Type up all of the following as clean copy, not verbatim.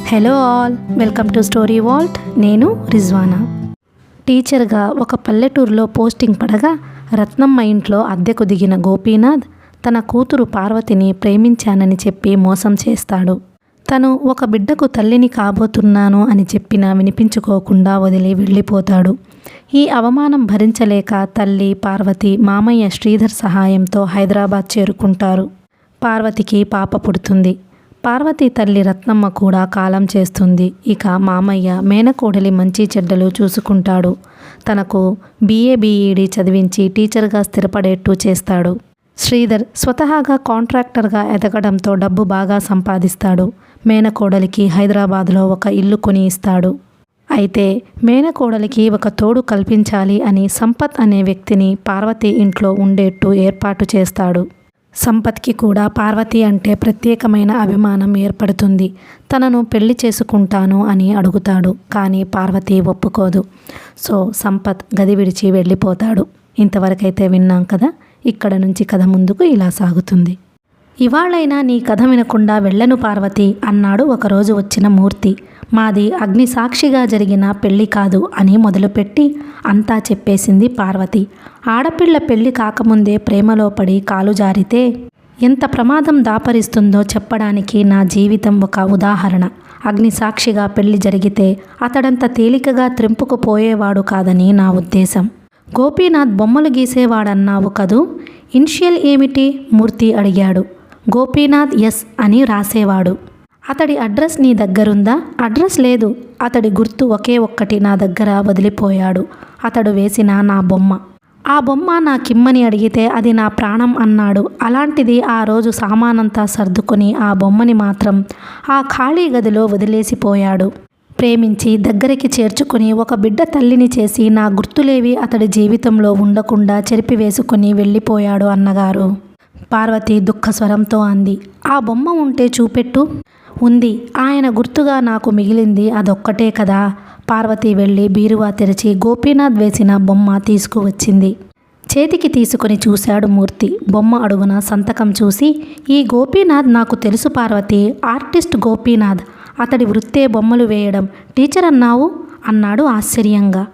Hello all, welcome to story Walt. నేను రిజ్వానా. టీచర్గా ఒక పల్లెటూరులో పోస్టింగ్ పడగా రత్నమ్మ ఇంట్లో అద్దెకు దిగిన గోపీనాథ్ తన కూతురు పార్వతిని ప్రేమించానని చెప్పి మోసం చేస్తాడు. తను ఒక బిడ్డకు తల్లిని కాబోతున్నాను అని చెప్పినా వినిపించుకోకుండా వదిలి వెళ్ళిపోతాడు. ఈ అవమానం భరించలేక తల్లి పార్వతి మామయ్య శ్రీధర్ సహాయంతో హైదరాబాద్ చేరుకుంటారు. పార్వతికి పాప పుడుతుంది. పార్వతి తల్లి రత్నమ్మ కూడా కాలం చేస్తుంది. ఇక మామయ్య మేనకోడలి మంచి చెడ్డలు చూసుకుంటాడు. తనకు BA BEd చదివించి టీచర్గా స్థిరపడేట్టు చేస్తాడు. శ్రీధర్ స్వతహాగా కాంట్రాక్టర్గా ఎదగడంతో డబ్బు బాగా సంపాదిస్తాడు. మేనకోడలికి హైదరాబాద్లో ఒక ఇల్లు కొని ఇస్తాడు. అయితే మేనకోడలికి ఒక తోడు కల్పించాలి అని సంపత్ అనే వ్యక్తిని పార్వతి ఇంట్లో ఉండేట్టు ఏర్పాటు చేస్తాడు. సంపత్కి కూడా పార్వతి అంటే ప్రత్యేకమైన అభిమానం ఏర్పడుతుంది. తనను పెళ్లి చేసుకుంటాను అని అడుగుతాడు. కానీ పార్వతి ఒప్పుకోదు. సో సంపత్ గది విడిచి వెళ్ళిపోతాడు. ఇంతవరకైతే విన్నాం కదా. ఇక్కడ నుంచి కథ ముందుకు ఇలా సాగుతుంది. ఇవాళైనా నీ కథ వినకుండా వెళ్ళను పార్వతి అన్నాడు ఒకరోజు వచ్చిన మూర్తి. మాది అగ్ని సాక్షిగా జరిగిన పెళ్లి కాదు అని మొదలుపెట్టి అంతా చెప్పేసింది పార్వతి. ఆడపిల్ల పెళ్లి కాకముందే ప్రేమలో పడి కాలు జారితే ఎంత ప్రమాదం దాపరిస్తుందో చెప్పడానికి నా జీవితం ఒక ఉదాహరణ. అగ్ని సాక్షిగా పెళ్లి జరిగితే అతడంత తేలికగా త్రెంపుకుపోయేవాడు కాదని నా ఉద్దేశం. గోపీనాథ్ బొమ్మలు గీసేవాడన్నావు కదూ, ఇనిషియల్ ఏమిటి? మూర్తి అడిగాడు. గోపీనాథ్ ఎస్ అని రాసేవాడు. అతడి అడ్రస్ నీ దగ్గరుందా? అడ్రస్ లేదు. అతడి గుర్తు ఒకే ఒక్కటి నా దగ్గర వదిలిపోయాడు. అతడు వేసిన నా బొమ్మ. ఆ బొమ్మ నాకిమ్మని అడిగితే అది నా ప్రాణం అన్నాడు. అలాంటిది ఆ రోజు సామానంతా సర్దుకొని ఆ బొమ్మని మాత్రం ఆ ఖాళీ గదిలో వదిలేసిపోయాడు. ప్రేమించి దగ్గరికి చేర్చుకుని ఒక బిడ్డ తల్లిని చేసి నా గుర్తులేవి అతడి జీవితంలో ఉండకుండా చెరిపివేసుకుని వెళ్ళిపోయాడు అన్నగారు. పార్వతి దుఃఖస్వరంతో అంది. ఆ బొమ్మ ఉంటే చూపెట్టు. ఉంది. ఆయన గుర్తుగా నాకు మిగిలింది అదొక్కటే కదా. పార్వతి వెళ్ళి బీరువా తెరిచి గోపీనాథ్ వేసిన బొమ్మ తీసుకువచ్చింది. చేతికి తీసుకుని చూశాడు మూర్తి. బొమ్మ అడుగున సంతకం చూసి, ఈ గోపీనాథ్ నాకు తెలుసు పార్వతి. ఆర్టిస్ట్ గోపీనాథ్. అతడి వృత్తే బొమ్మలు వేయడం. టీచర్ అన్నావు అన్నాడు ఆశ్చర్యంగా.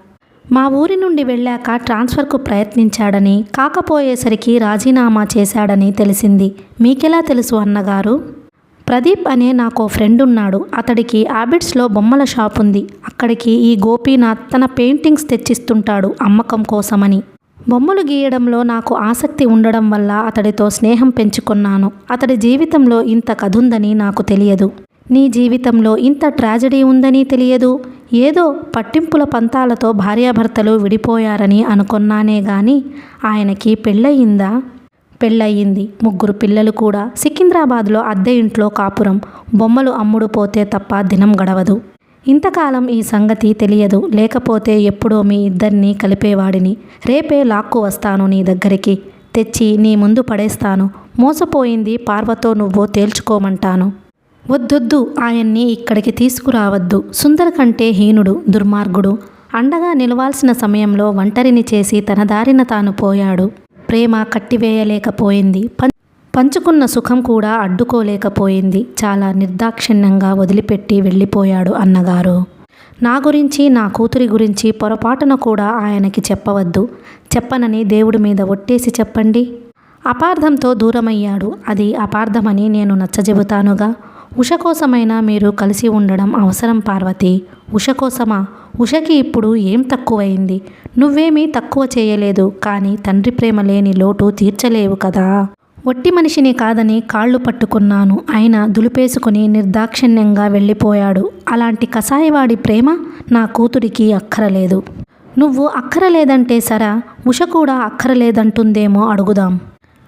మా ఊరి నుండి వెళ్ళాక ట్రాన్స్ఫర్కు ప్రయత్నించాడని, కాకపోయేసరికి రాజీనామా చేశాడని తెలిసింది. మీకెలా తెలుసు అన్నగారు? ప్రదీప్ అనే నాకో ఫ్రెండ్ ఉన్నాడు. అతడికి ఆబిడ్స్లో బొమ్మల షాప్ ఉంది. అక్కడికి ఈ గోపీనాథ్ తన పెయింటింగ్స్ తెచ్చిస్తుంటాడు అమ్మకం కోసమని. బొమ్మలు గీయడంలో నాకు ఆసక్తి ఉండడం వల్ల అతడితో స్నేహం పెంచుకున్నాను. అతడి జీవితంలో ఇంత కథుందని నాకు తెలియదు. నీ జీవితంలో ఇంత ట్రాజడీ ఉందని తెలియదు. ఏదో పట్టింపుల పంతాలతో భార్యాభర్తలు విడిపోయారని అనుకున్నానే గాని ఆయనకి పెళ్ళయిందా? పెళ్ళయింది. 3 పిల్లలు కూడా. సికింద్రాబాద్లో అద్దె ఇంట్లో కాపురం. బొమ్మలు అమ్ముడు పోతే తప్ప దినం గడవదు. ఇంతకాలం ఈ సంగతి తెలియదు. లేకపోతే ఎప్పుడో మీ ఇద్దరినీ కలిపేవాడిని. రేపే లాక్కు వస్తాను నీ దగ్గరికి. తెచ్చి నీ ముందు పడేస్తాను. మోసపోయింది పార్వతో నువ్వో తేల్చుకోమంటాను. వద్దొద్దు, ఆయన్ని ఇక్కడికి తీసుకురావద్దు. సుందర్ కంటే హీనుడు, దుర్మార్గుడు. అండగా నిలవాల్సిన సమయంలో ఒంటరిని చేసి తన దారిన తాను పోయాడు. ప్రేమ కట్టివేయలేకపోయింది. పంచుకున్న సుఖం కూడా అడ్డుకోలేకపోయింది. చాలా నిర్దాక్షిణ్యంగా వదిలిపెట్టి వెళ్ళిపోయాడు అన్నగారు. నా గురించి, నా కూతురి గురించి పొరపాటున కూడా ఆయనకి చెప్పవద్దు. చెప్పనని దేవుడి మీద ఒట్టేసి చెప్పండి. అపార్థంతో దూరమయ్యాడు. అది అపార్థమని నేను నచ్చజెబుతానుగా. ఉష కోసమైనా మీరు కలిసి ఉండడం అవసరం పార్వతి. ఉష కోసమా? ఉషకి ఇప్పుడు ఏం తక్కువైంది? నువ్వేమీ తక్కువ చేయలేదు. కానీ తండ్రి ప్రేమ లేని లోటు తీర్చలేవు కదా. ఒట్టి మనిషిని కాదని కాళ్ళు పట్టుకున్నాను. అయినా దులిపేసుకుని నిర్దాక్షిణ్యంగా వెళ్ళిపోయాడు. అలాంటి కసాయివాడి ప్రేమ నా కూతురికి అక్కరలేదు. నువ్వు అక్కరలేదంటే సరా, ఉష కూడా అక్కరలేదంటుందేమో అడుగుదాం.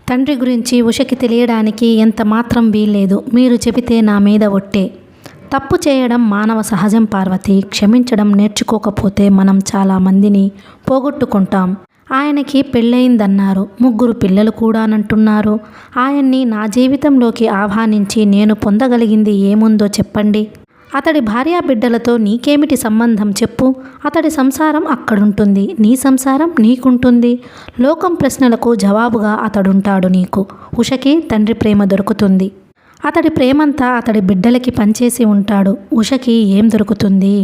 తండ్రి గురించి ఉషకి తెలియడానికి ఎంత మాత్రం వీల్లేదు. మీరు చెబితే నా మీద ఒట్టే. తప్పు చేయడం మానవ సహజం పార్వతి. క్షమించడం నేర్చుకోకపోతే మనం చాలామందిని పోగొట్టుకుంటాం. ఆయనకి పెళ్ళయిందన్నారు. 3 పిల్లలు కూడానంటున్నారు. ఆయన్ని నా జీవితంలోకి ఆహ్వానించి నేను పొందగలిగింది ఏముందో చెప్పండి. అతడి భార్యా బిడ్డలతో నీకేమిటి సంబంధం చెప్పు? అతడి సంసారం అక్కడుంటుంది, నీ సంసారం నీకుంటుంది. లోకం ప్రశ్నలకు జవాబుగా అతడుంటాడు నీకు. ఉషకి తండ్రి ప్రేమ దొరుకుతుంది. అతడి ప్రేమంతా అతడి బిడ్డలకి పనిచేసి ఉంటాడు. ఉషకి ఏం దొరుకుతుంది?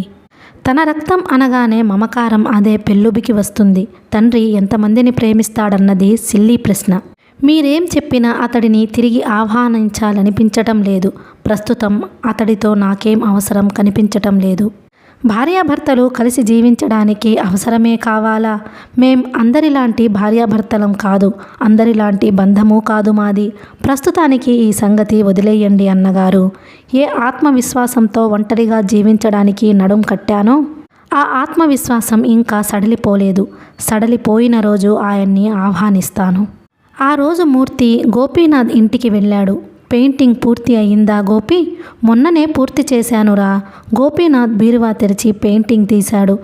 తన రక్తం అనగానే మమకారం అదే పెళ్ళుబికి వస్తుంది. తండ్రి ఎంతమందిని ప్రేమిస్తాడన్నది సిల్లీ ప్రశ్న. మీరేం చెప్పినా అతడిని తిరిగి ఆహ్వానించాలనిపించటం లేదు. ప్రస్తుతం అతడితో నాకేం అవసరం కనిపించటం లేదు. భార్యాభర్తలు కలిసి జీవించడానికి అవసరమే కావాలా? మేం అందరిలాంటి భార్యాభర్తలం కాదు, అందరిలాంటి బంధము కాదు మాది. ప్రస్తుతానికి ఈ సంగతి వదిలేయండి అన్నగారు. ఏ ఆత్మవిశ్వాసంతో ఒంటరిగా జీవించడానికి నడుం కట్టానో ఆ ఆత్మవిశ్వాసం ఇంకా సడలిపోలేదు. సడలిపోయిన రోజు ఆయన్ని ఆహ్వానిస్తాను. ఆ రోజు మూర్తి గోపీనాథ్ ఇంటికి వెళ్ళాడు. పెయింటింగ్ పూర్తి అయ్యిందా గోపి? మొన్ననే పూర్తి చేశానురా. గోపీనాథ్ బీరువా తెరిచి పెయింటింగ్ తీశాడు.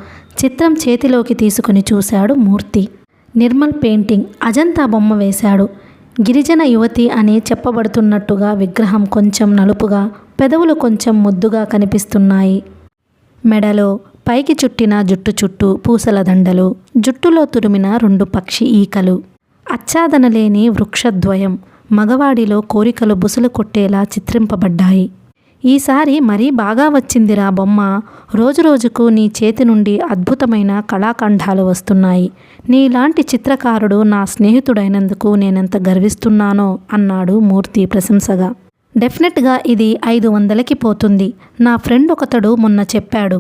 చిత్రం చేతిలోకి తీసుకుని చూశాడు మూర్తి. నిర్మల్ పెయింటింగ్. అజంతా బొమ్మ వేశాడు. గిరిజన యువతి అని చెప్పబడుతున్నట్టుగా విగ్రహం కొంచెం నలుపుగా, పెదవులు కొంచెం ముద్దుగా కనిపిస్తున్నాయి. మెడలో పైకి చుట్టిన జుట్టు చుట్టూ పూసల దండలు, జుట్టులో తురిమిన 2 పక్షి ఈకలు, ఆచ్ఛాదన లేని వృక్షద్వయం మగవాడిలో కోరికలు బుసలు కొట్టేలా చిత్రింపబడ్డాయి. ఈసారి మరీ బాగా వచ్చిందిరా బొమ్మ. రోజురోజుకు నీ చేతి నుండి అద్భుతమైన కళాఖండాలు వస్తున్నాయి. నీలాంటి చిత్రకారుడు నా స్నేహితుడైనందుకు నేనెంత గర్విస్తున్నానో అన్నాడు మూర్తి ప్రశంసగా. డెఫినెట్గా ఇది 500కి పోతుంది. నా ఫ్రెండ్ ఒకతడు మొన్న చెప్పాడు.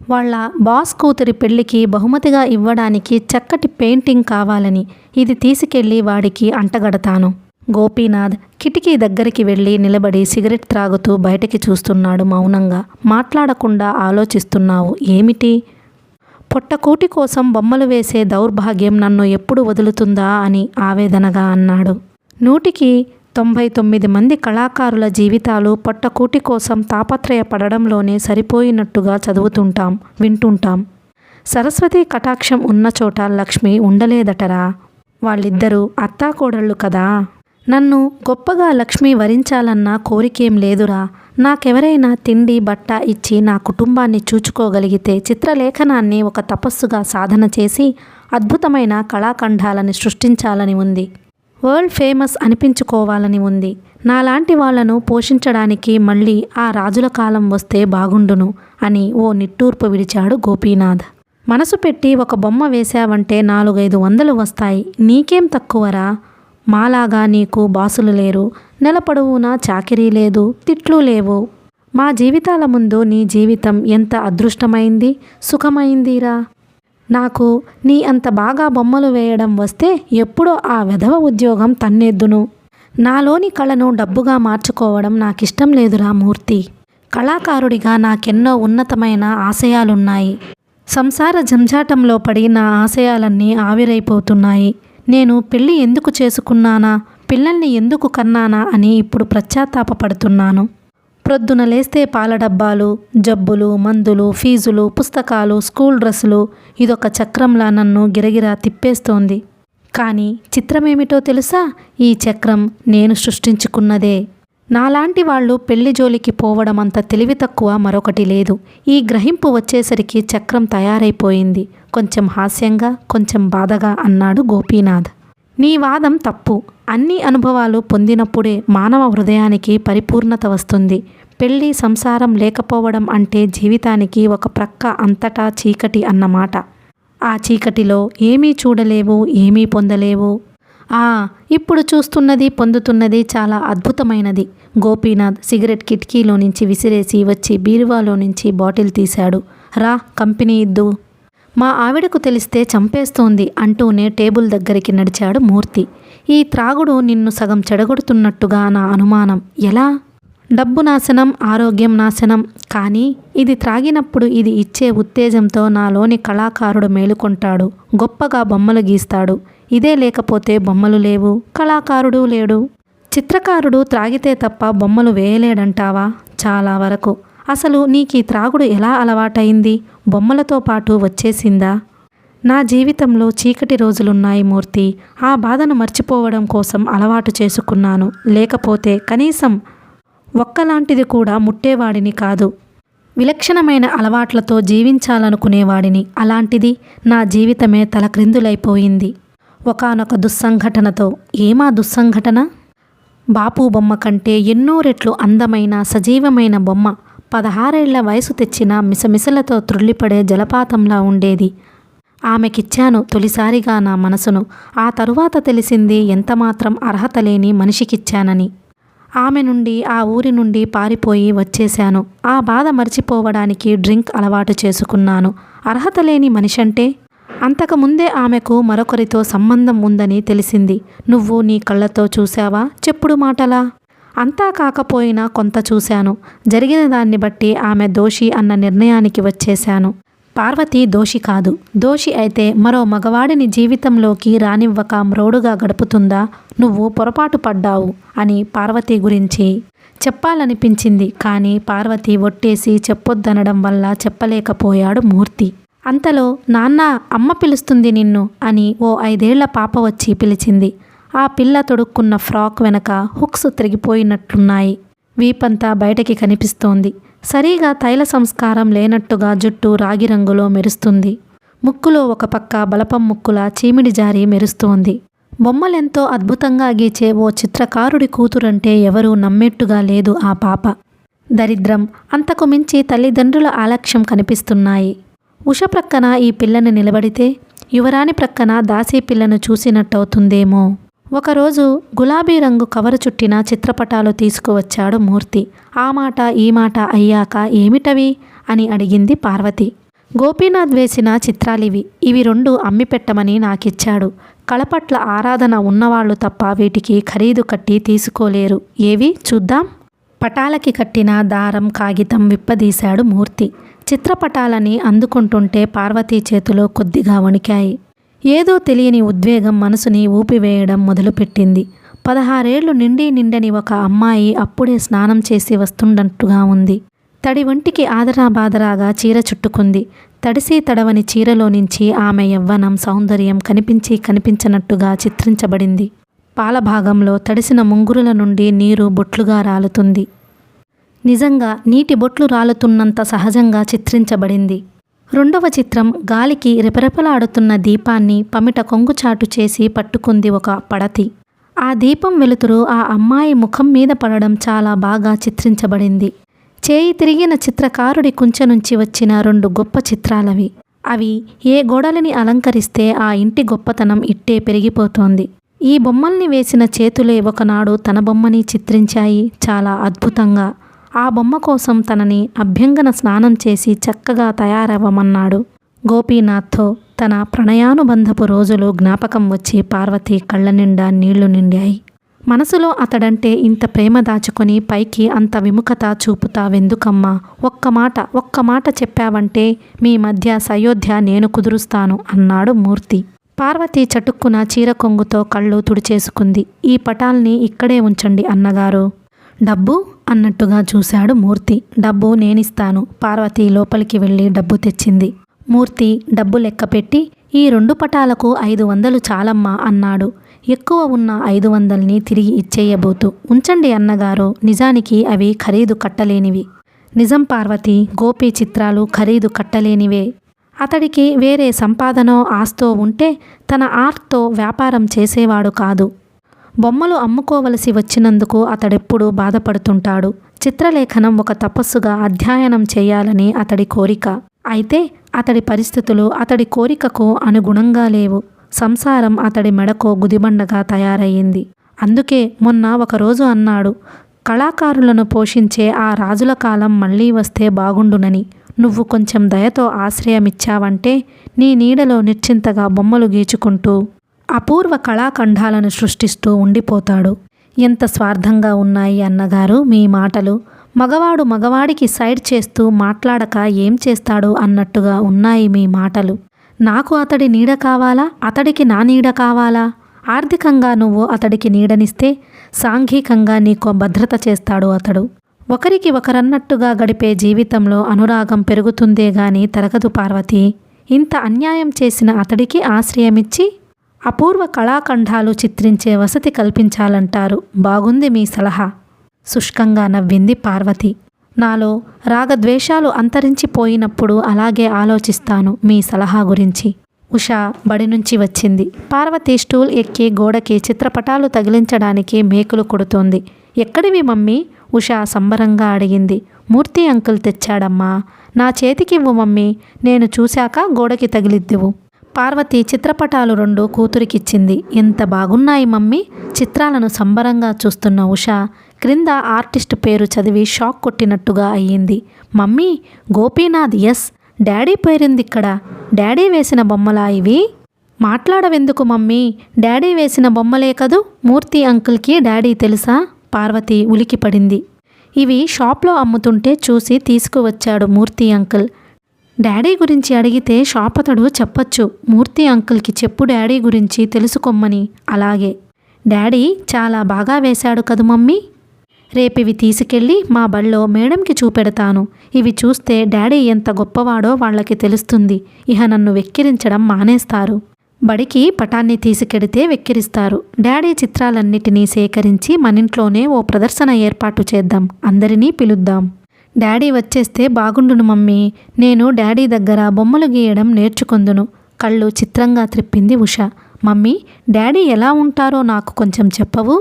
వాళ్ళ బాస్ కూతురి పెళ్లికి బహుమతిగా ఇవ్వడానికి చక్కటి పెయింటింగ్ కావాలని. ఇది తీసుకెళ్ళి వాడికి అంటగడతాను. గోపీనాథ్ కిటికీ దగ్గరికి వెళ్ళి నిలబడి సిగరెట్ త్రాగుతూ బయటికి చూస్తున్నాడు మౌనంగా. మాట్లాడకుండా ఆలోచిస్తున్నావు ఏమిటి? పొట్టకూటి కోసం బొమ్మలు వేసే దౌర్భాగ్యం నన్ను ఎప్పుడు వదులుతుందా అని ఆవేదనగా అన్నాడు. 199 మంది కళాకారుల జీవితాలు పొట్టకూటి కోసం తాపత్రయపడడంలోనే సరిపోయినట్టుగా చదువుతుంటాం, వింటుంటాం. సరస్వతి కటాక్షం ఉన్న చోట లక్ష్మి ఉండలేదటరా. వాళ్ళిద్దరూ అత్తాకోడళ్ళు కదా. నన్ను గొప్పగా లక్ష్మి వరించాలన్న కోరికేం లేదురా. నాకెవరైనా తిండి బట్ట ఇచ్చి నా కుటుంబాన్ని చూచుకోగలిగితే చిత్రలేఖనాన్ని ఒక తపస్సుగా సాధన చేసి అద్భుతమైన కళాఖండాలని సృష్టించాలని ఉంది. వరల్డ్ ఫేమస్ అనిపించుకోవాలని ఉంది. నాలాంటి వాళ్లను పోషించడానికి మళ్ళీ ఆ రాజుల కాలం వస్తే బాగుండును అని ఓ నిట్టూర్పు విడిచాడు గోపీనాథ్. మనసు పెట్టి ఒక బొమ్మ వేశావంటే 400-500 వస్తాయి. నీకేం తక్కువరా? మాలాగా నీకు బాసులు లేరు, నెల పొడవునా చాకిరీ లేదు, తిట్లు లేవు. మా జీవితాల ముందు నీ జీవితం ఎంత అదృష్టమైంది, సుఖమైందిరా. నాకు నీ అంత బాగా బొమ్మలు వేయడం వస్తే ఎప్పుడో ఆ వెధవ ఉద్యోగం తన్నేద్దును. నాలోని కళను డబ్బుగా మార్చుకోవడం నాకిష్టం లేదురా మూర్తి. కళాకారుడిగా నాకెన్నో ఉన్నతమైన ఆశయాలున్నాయి. సంసార జంజాటంలో పడి నా ఆశయాలన్నీ ఆవిరైపోతున్నాయి. నేను పెళ్ళి ఎందుకు చేసుకున్నానా, పిల్లల్ని ఎందుకు కన్నానా అని ఇప్పుడు పశ్చాత్తాపపడుతున్నాను. ప్రొద్దున లేస్తే పాల డబ్బాలు, జబ్బులు, మందులు, ఫీజులు, పుస్తకాలు, స్కూల్ డ్రెస్సులు, ఇదొక చక్రంలా నన్ను గిరగిరా తిప్పేస్తోంది. కానీ చిత్రమేమిటో తెలుసా? ఈ చక్రం నేను సృష్టించుకున్నదే. నాలాంటి వాళ్ళు పెళ్లి జోలికి పోవడం అంత తెలివి తక్కువ మరొకటి లేదు. ఈ గ్రహింపు వచ్చేసరికి చక్రం తయారైపోయింది. కొంచెం హాస్యంగా, కొంచెం బాధగా అన్నాడు గోపీనాథ్. నీ వాదం తప్పు. అన్ని అనుభవాలు పొందినప్పుడే మానవ హృదయానికి పరిపూర్ణత వస్తుంది. పెళ్ళి, సంసారం లేకపోవడం అంటే జీవితానికి ఒక ప్రక్క అంతటా చీకటి అన్నమాట. ఆ చీకటిలో ఏమీ చూడలేవు, ఏమీ పొందలేవు. ఇప్పుడు చూస్తున్నది, పొందుతున్నది చాలా అద్భుతమైనది. గోపీనాథ్ సిగరెట్ కిటికీలో నుంచి విసిరేసి వచ్చి బీరువాలో నుంచి బాటిల్ తీశాడు. రా, కంపెనీ ఇద్దు. మా ఆవిడకు తెలిస్తే చంపేస్తోంది అంటూనే టేబుల్ దగ్గరికి నడిచాడు మూర్తి. ఈ త్రాగుడు నిన్ను సగం చెడగొడుతున్నట్టుగా నా అనుమానం. ఎలా? డబ్బు నాశనం, ఆరోగ్యం నాశనం. కానీ ఇది త్రాగినప్పుడు ఇది ఇచ్చే ఉత్తేజంతో నాలోని కళాకారుడు మేలుకొంటాడు, గొప్పగా బొమ్మలు గీస్తాడు. ఇదే లేకపోతే బొమ్మలు లేవు, కళాకారుడు లేడు. చిత్రకారుడు త్రాగితే తప్ప బొమ్మలు వేయలేడంటావా? చాలా వరకు. అసలు నీకు ఈ త్రాగుడు ఎలా అలవాటైంది? బొమ్మలతో పాటు వచ్చేసిందా? నా జీవితంలో చీకటి రోజులున్నాయి మూర్తి. ఆ బాధను మర్చిపోవడం కోసం అలవాటు చేసుకున్నాను. లేకపోతే కనీసం ఒక్కలాంటిది కూడా ముట్టేవాడిని కాదు. విలక్షణమైన అలవాట్లతో జీవించాలనుకునేవాడిని. అలాంటిది నా జీవితమే తలక్రిందులైపోయింది ఒకానొక దుస్సంఘటనతో. ఏమా దుస్సంఘటన? బాపు బొమ్మ కంటే ఎన్నో రెట్లు అందమైన సజీవమైన బొమ్మ. 16 ఏళ్ల వయసు తెచ్చిన మిసమిసలతో త్రుళ్ళిపడే జలపాతంలా ఉండేది. ఆమెకిచ్చాను తొలిసారిగా నా మనసును. ఆ తరువాత తెలిసింది ఎంతమాత్రం అర్హత లేని మనిషికిచ్చానని. ఆమె నుండి, ఆ ఊరి నుండి పారిపోయి వచ్చేశాను. ఆ బాధ మర్చిపోవడానికి డ్రింక్ అలవాటు చేసుకున్నాను. అర్హత లేని మనిషంటే? అంతకుముందే ఆమెకు మరొకరితో సంబంధం ఉందని తెలిసింది. నువ్వు నీ కళ్ళతో చూశావా? చెప్పుడు మాటలా? అంతా కాకపోయినా కొంత చూశాను. జరిగిన దాన్ని బట్టి ఆమె దోషి అన్న నిర్ణయానికి వచ్చేశాను. పార్వతి దోషి కాదు. దోషి అయితే మరో మగవాడిని జీవితంలోకి రానివ్వక మ్రోడుగా గడుపుతుందా? నువ్వు పొరపాటు పడ్డావు అని పార్వతి గురించి చెప్పాలనిపించింది. కానీ పార్వతి ఒట్టేసి చెప్పొద్దనడం వల్ల చెప్పలేకపోయాడు మూర్తి. అంతలో నాన్న, అమ్మ పిలుస్తుంది నిన్ను అని ఓ 5 ఏళ్ల పాప వచ్చి పిలిచింది. ఆ పిల్ల తొడుక్కున్న ఫ్రాక్ వెనక హుక్స్ తిరిగిపోయినట్లున్నాయి. వీపంతా బయటకి కనిపిస్తోంది. సరిగా తైల సంస్కారం లేనట్టుగా జుట్టు రాగి రంగులో మెరుస్తుంది. ముక్కులో ఒక పక్క బలపం ముక్కులా చీమిడి జారి మెరుస్తోంది. బొమ్మలెంతో అద్భుతంగా గీచే ఓ చిత్రకారుడి కూతురంటే ఎవరూ నమ్మేట్టుగా లేదు ఆ పాప. దరిద్రం అంతకు మించి తల్లిదండ్రుల ఆలక్ష్యం కనిపిస్తున్నాయి. ఉష ప్రక్కన ఈ పిల్లని నిలబడితే యువరాణి ప్రక్కన దాసీ పిల్లను చూసినట్టవుతుందేమో. ఒకరోజు గులాబీ రంగు కవరు చుట్టిన చిత్రపటాలు తీసుకువచ్చాడు మూర్తి. ఆ మాట ఈ మాట అయ్యాక ఏమిటవి అని అడిగింది పార్వతి. గోపీనాథ్ వేసిన చిత్రాలివి. ఇవి 2 అమ్మి పెట్టమని నాకిచ్చాడు. కళపట్ల ఆరాధన ఉన్నవాళ్లు తప్ప వీటికి ఖరీదు కట్టి తీసుకోలేరు. ఏవి చూద్దాం. పటాలకి కట్టిన దారం కాగితం విప్పదీశాడు మూర్తి. చిత్రపటాలని అందుకుంటుంటే పార్వతీ చేతిలో కొద్దిగా వణికాయి. ఏదో తెలియని ఉద్వేగం మనసుని ఊపివేయడం మొదలుపెట్టింది. 16 ఏళ్లు నిండని ఒక అమ్మాయి అప్పుడే స్నానం చేసి వస్తున్నట్టుగా ఉంది. తడి ఒంటికి ఆదరాబాదరాగా చీర చుట్టుకుంది. తడిసి తడవని చీరలో నుంచి ఆమె యవ్వనం, సౌందర్యం కనిపించనట్టుగా చిత్రించబడింది. పాలభాగంలో తడిసిన ముంగురుల నుండి నీరు బొట్లుగా రాలుతుంది. నిజంగా నీటి బొట్లు రాలుతున్నంత సహజంగా చిత్రించబడింది. 2వ చిత్రం గాలికి రెపరెపలాడుతున్న దీపాన్ని పమిట కొంగుచాటు చేసి పట్టుకుంది ఒక పడతి. ఆ దీపం వెలుతురు ఆ అమ్మాయి ముఖం మీద పడడం చాలా బాగా చిత్రించబడింది. చేయి తిరిగిన చిత్రకారుడి కుంచె నుంచి వచ్చిన 2 గొప్ప చిత్రాలవి. అవి ఏ గోడలని అలంకరిస్తే ఆ ఇంటి గొప్పతనం ఇట్టే పెరిగిపోతోంది. ఈ బొమ్మల్ని వేసిన చేతులే ఒకనాడు తన బొమ్మని చిత్రించాయి చాలా అద్భుతంగా. ఆ బొమ్మ కోసం తనని అభ్యంగన స్నానం చేసి చక్కగా తయారవ్వమన్నాడు. గోపీనాథ్తో తన ప్రణయానుబంధపు రోజులు జ్ఞాపకం వచ్చి పార్వతి కళ్ళ నిండా నీళ్లు నిండాయి. మనసులో అతడంటే ఇంత ప్రేమ దాచుకొని పైకి అంత విముఖత చూపుతావెందుకమ్మా? ఒక్క మాట చెప్పావంటే మీ మధ్య సయోధ్య నేను కుదురుస్తాను అన్నాడు మూర్తి. పార్వతి చటుక్కున చీర కొంగుతో కళ్ళు తుడిచేసుకుంది. ఈ పటాల్ని ఇక్కడే ఉంచండి అన్నగారు. డబ్బు అన్నట్టుగా చూశాడు మూర్తి. డబ్బు నేనిస్తాను. పార్వతి లోపలికి వెళ్ళి డబ్బు తెచ్చింది. మూర్తి డబ్బు లెక్కపెట్టి ఈ 2 పటాలకు 500 చాలమ్మా అన్నాడు. ఎక్కువ ఉన్న 500ని తిరిగి ఇచ్చేయబోతూ, ఉంచండి అన్నగారు, నిజానికి అవి ఖరీదు కట్టలేనివి. నిజం పార్వతి, గోపి చిత్రాలు ఖరీదు కట్టలేనివే. అతడికి వేరే సంపాదనో ఆస్తో ఉంటే తన ఆర్ట్తో వ్యాపారం చేసేవాడు కాదు. బొమ్మలు అమ్ముకోవలసి వచ్చినందుకు అతడెప్పుడూ బాధపడుతుంటాడు. చిత్రలేఖనం ఒక తపస్సుగా అధ్యయనం చేయాలని అతడి కోరిక. అయితే అతడి పరిస్థితులు అతడి కోరికకు అనుగుణంగా లేవు. సంసారం అతడి మెడకో గుదిబండగా తయారయ్యింది. అందుకే మొన్న ఒకరోజు అన్నాడు, కళాకారులను పోషించే ఆ రాజుల కాలం మళ్ళీ వస్తే బాగుండునని. నువ్వు కొంచెం దయతో ఆశ్రయమిచ్చావంటే నీ నీడలో నిశ్చింతగా బొమ్మలు గీచుకుంటూ అపూర్వ కళాఖండాలను సృష్టిస్తూ ఉండిపోతాడు. ఎంత స్వార్థంగా ఉన్నాయి అన్నగారు మీ మాటలు. మగవాడు మగవాడికి సైడ్ చేస్తూ మాట్లాడక ఏం చేస్తాడు అన్నట్టుగా ఉన్నాయి మీ మాటలు. నాకు అతడి నీడ కావాలా? అతడికి నా నీడ కావాలా? ఆర్థికంగా నువ్వు అతడికి నీడనిస్తే సాంఘికంగా నీకో భద్రత చేస్తాడు అతడు. ఒకరికి ఒకరన్నట్టుగా గడిపే జీవితంలో అనురాగం పెరుగుతుందే గాని తరగదు పార్వతి. ఇంత అన్యాయం చేసిన అతడికి ఆశ్రయమిచ్చి అపూర్వ కళాఖండాలు చిత్రించే వసతి కల్పించాలంటారు. బాగుంది మీ సలహా. శుష్కంగా నవ్వింది పార్వతి. నాలో రాగద్వేషాలు అంతరించిపోయినప్పుడు అలాగే ఆలోచిస్తాను మీ సలహా గురించి. ఉష బడి నుంచి వచ్చింది. పార్వతి స్టూల్ ఎక్కి గోడకి చిత్రపటాలు తగిలించడానికి మేకులు కొడుతోంది. ఎక్కడివి మమ్మీ? ఉష సంబరంగా అడిగింది. మూర్తి అంకుల్ తెచ్చాడమ్మా. నా చేతికివ్వు మమ్మీ, నేను చూశాక గోడకి తగిలిద్దువు. పార్వతి చిత్రపటాలు 2 కూతురికిచ్చింది. ఎంత బాగున్నాయి మమ్మీ. చిత్రాలను సంబరంగా చూస్తున్న ఉష క్రింద ఆర్టిస్ట్ పేరు చదివి షాక్ కొట్టినట్టుగా అయ్యింది. మమ్మీ, గోపీనాథ్. ఎస్, డాడీ పేరుందిక్కడ. డాడీ వేసిన బొమ్మలా ఇవి? మాట్లాడవెందుకు మమ్మీ, డాడీ వేసిన బొమ్మలే కదూ. మూర్తి అంకుల్కి డాడీ తెలుసా? పార్వతి ఉలికిపడింది. ఇవి షాప్లో అమ్ముతుంటే చూసి తీసుకువచ్చాడు మూర్తి అంకుల్. డాడీ గురించి అడిగితే షాప్ అతడు చెప్పొచ్చు. మూర్తి అంకుల్కి చెప్పు డాడీ గురించి తెలుసుకోమ్మని. అలాగే. డాడీ చాలా బాగా వేశాడు కదూ మమ్మీ. రేపివి తీసుకెళ్ళి మా బళ్ళో మేడంకి చూపెడతాను. ఇవి చూస్తే డాడీ ఎంత గొప్పవాడో వాళ్ళకి తెలుస్తుంది. ఇహ నన్ను వెక్కిరించడం మానేస్తారు. బడికి పటాన్ని తీసుకెడితే వెక్కిరిస్తారు. డాడీ చిత్రాలన్నిటినీ సేకరించి మనింట్లోనే ఓ ప్రదర్శన ఏర్పాటు చేద్దాం. అందరినీ పిలుద్దాం. డాడీ వచ్చేస్తే బాగుండును మమ్మీ. నేను డాడీ దగ్గర బొమ్మలు గీయడం నేర్చుకుందును. కళ్ళు చిత్రంగా త్రిప్పింది ఉష. మమ్మీ, డాడీ ఎలా ఉంటారో నాకు కొంచెం చెప్పవు?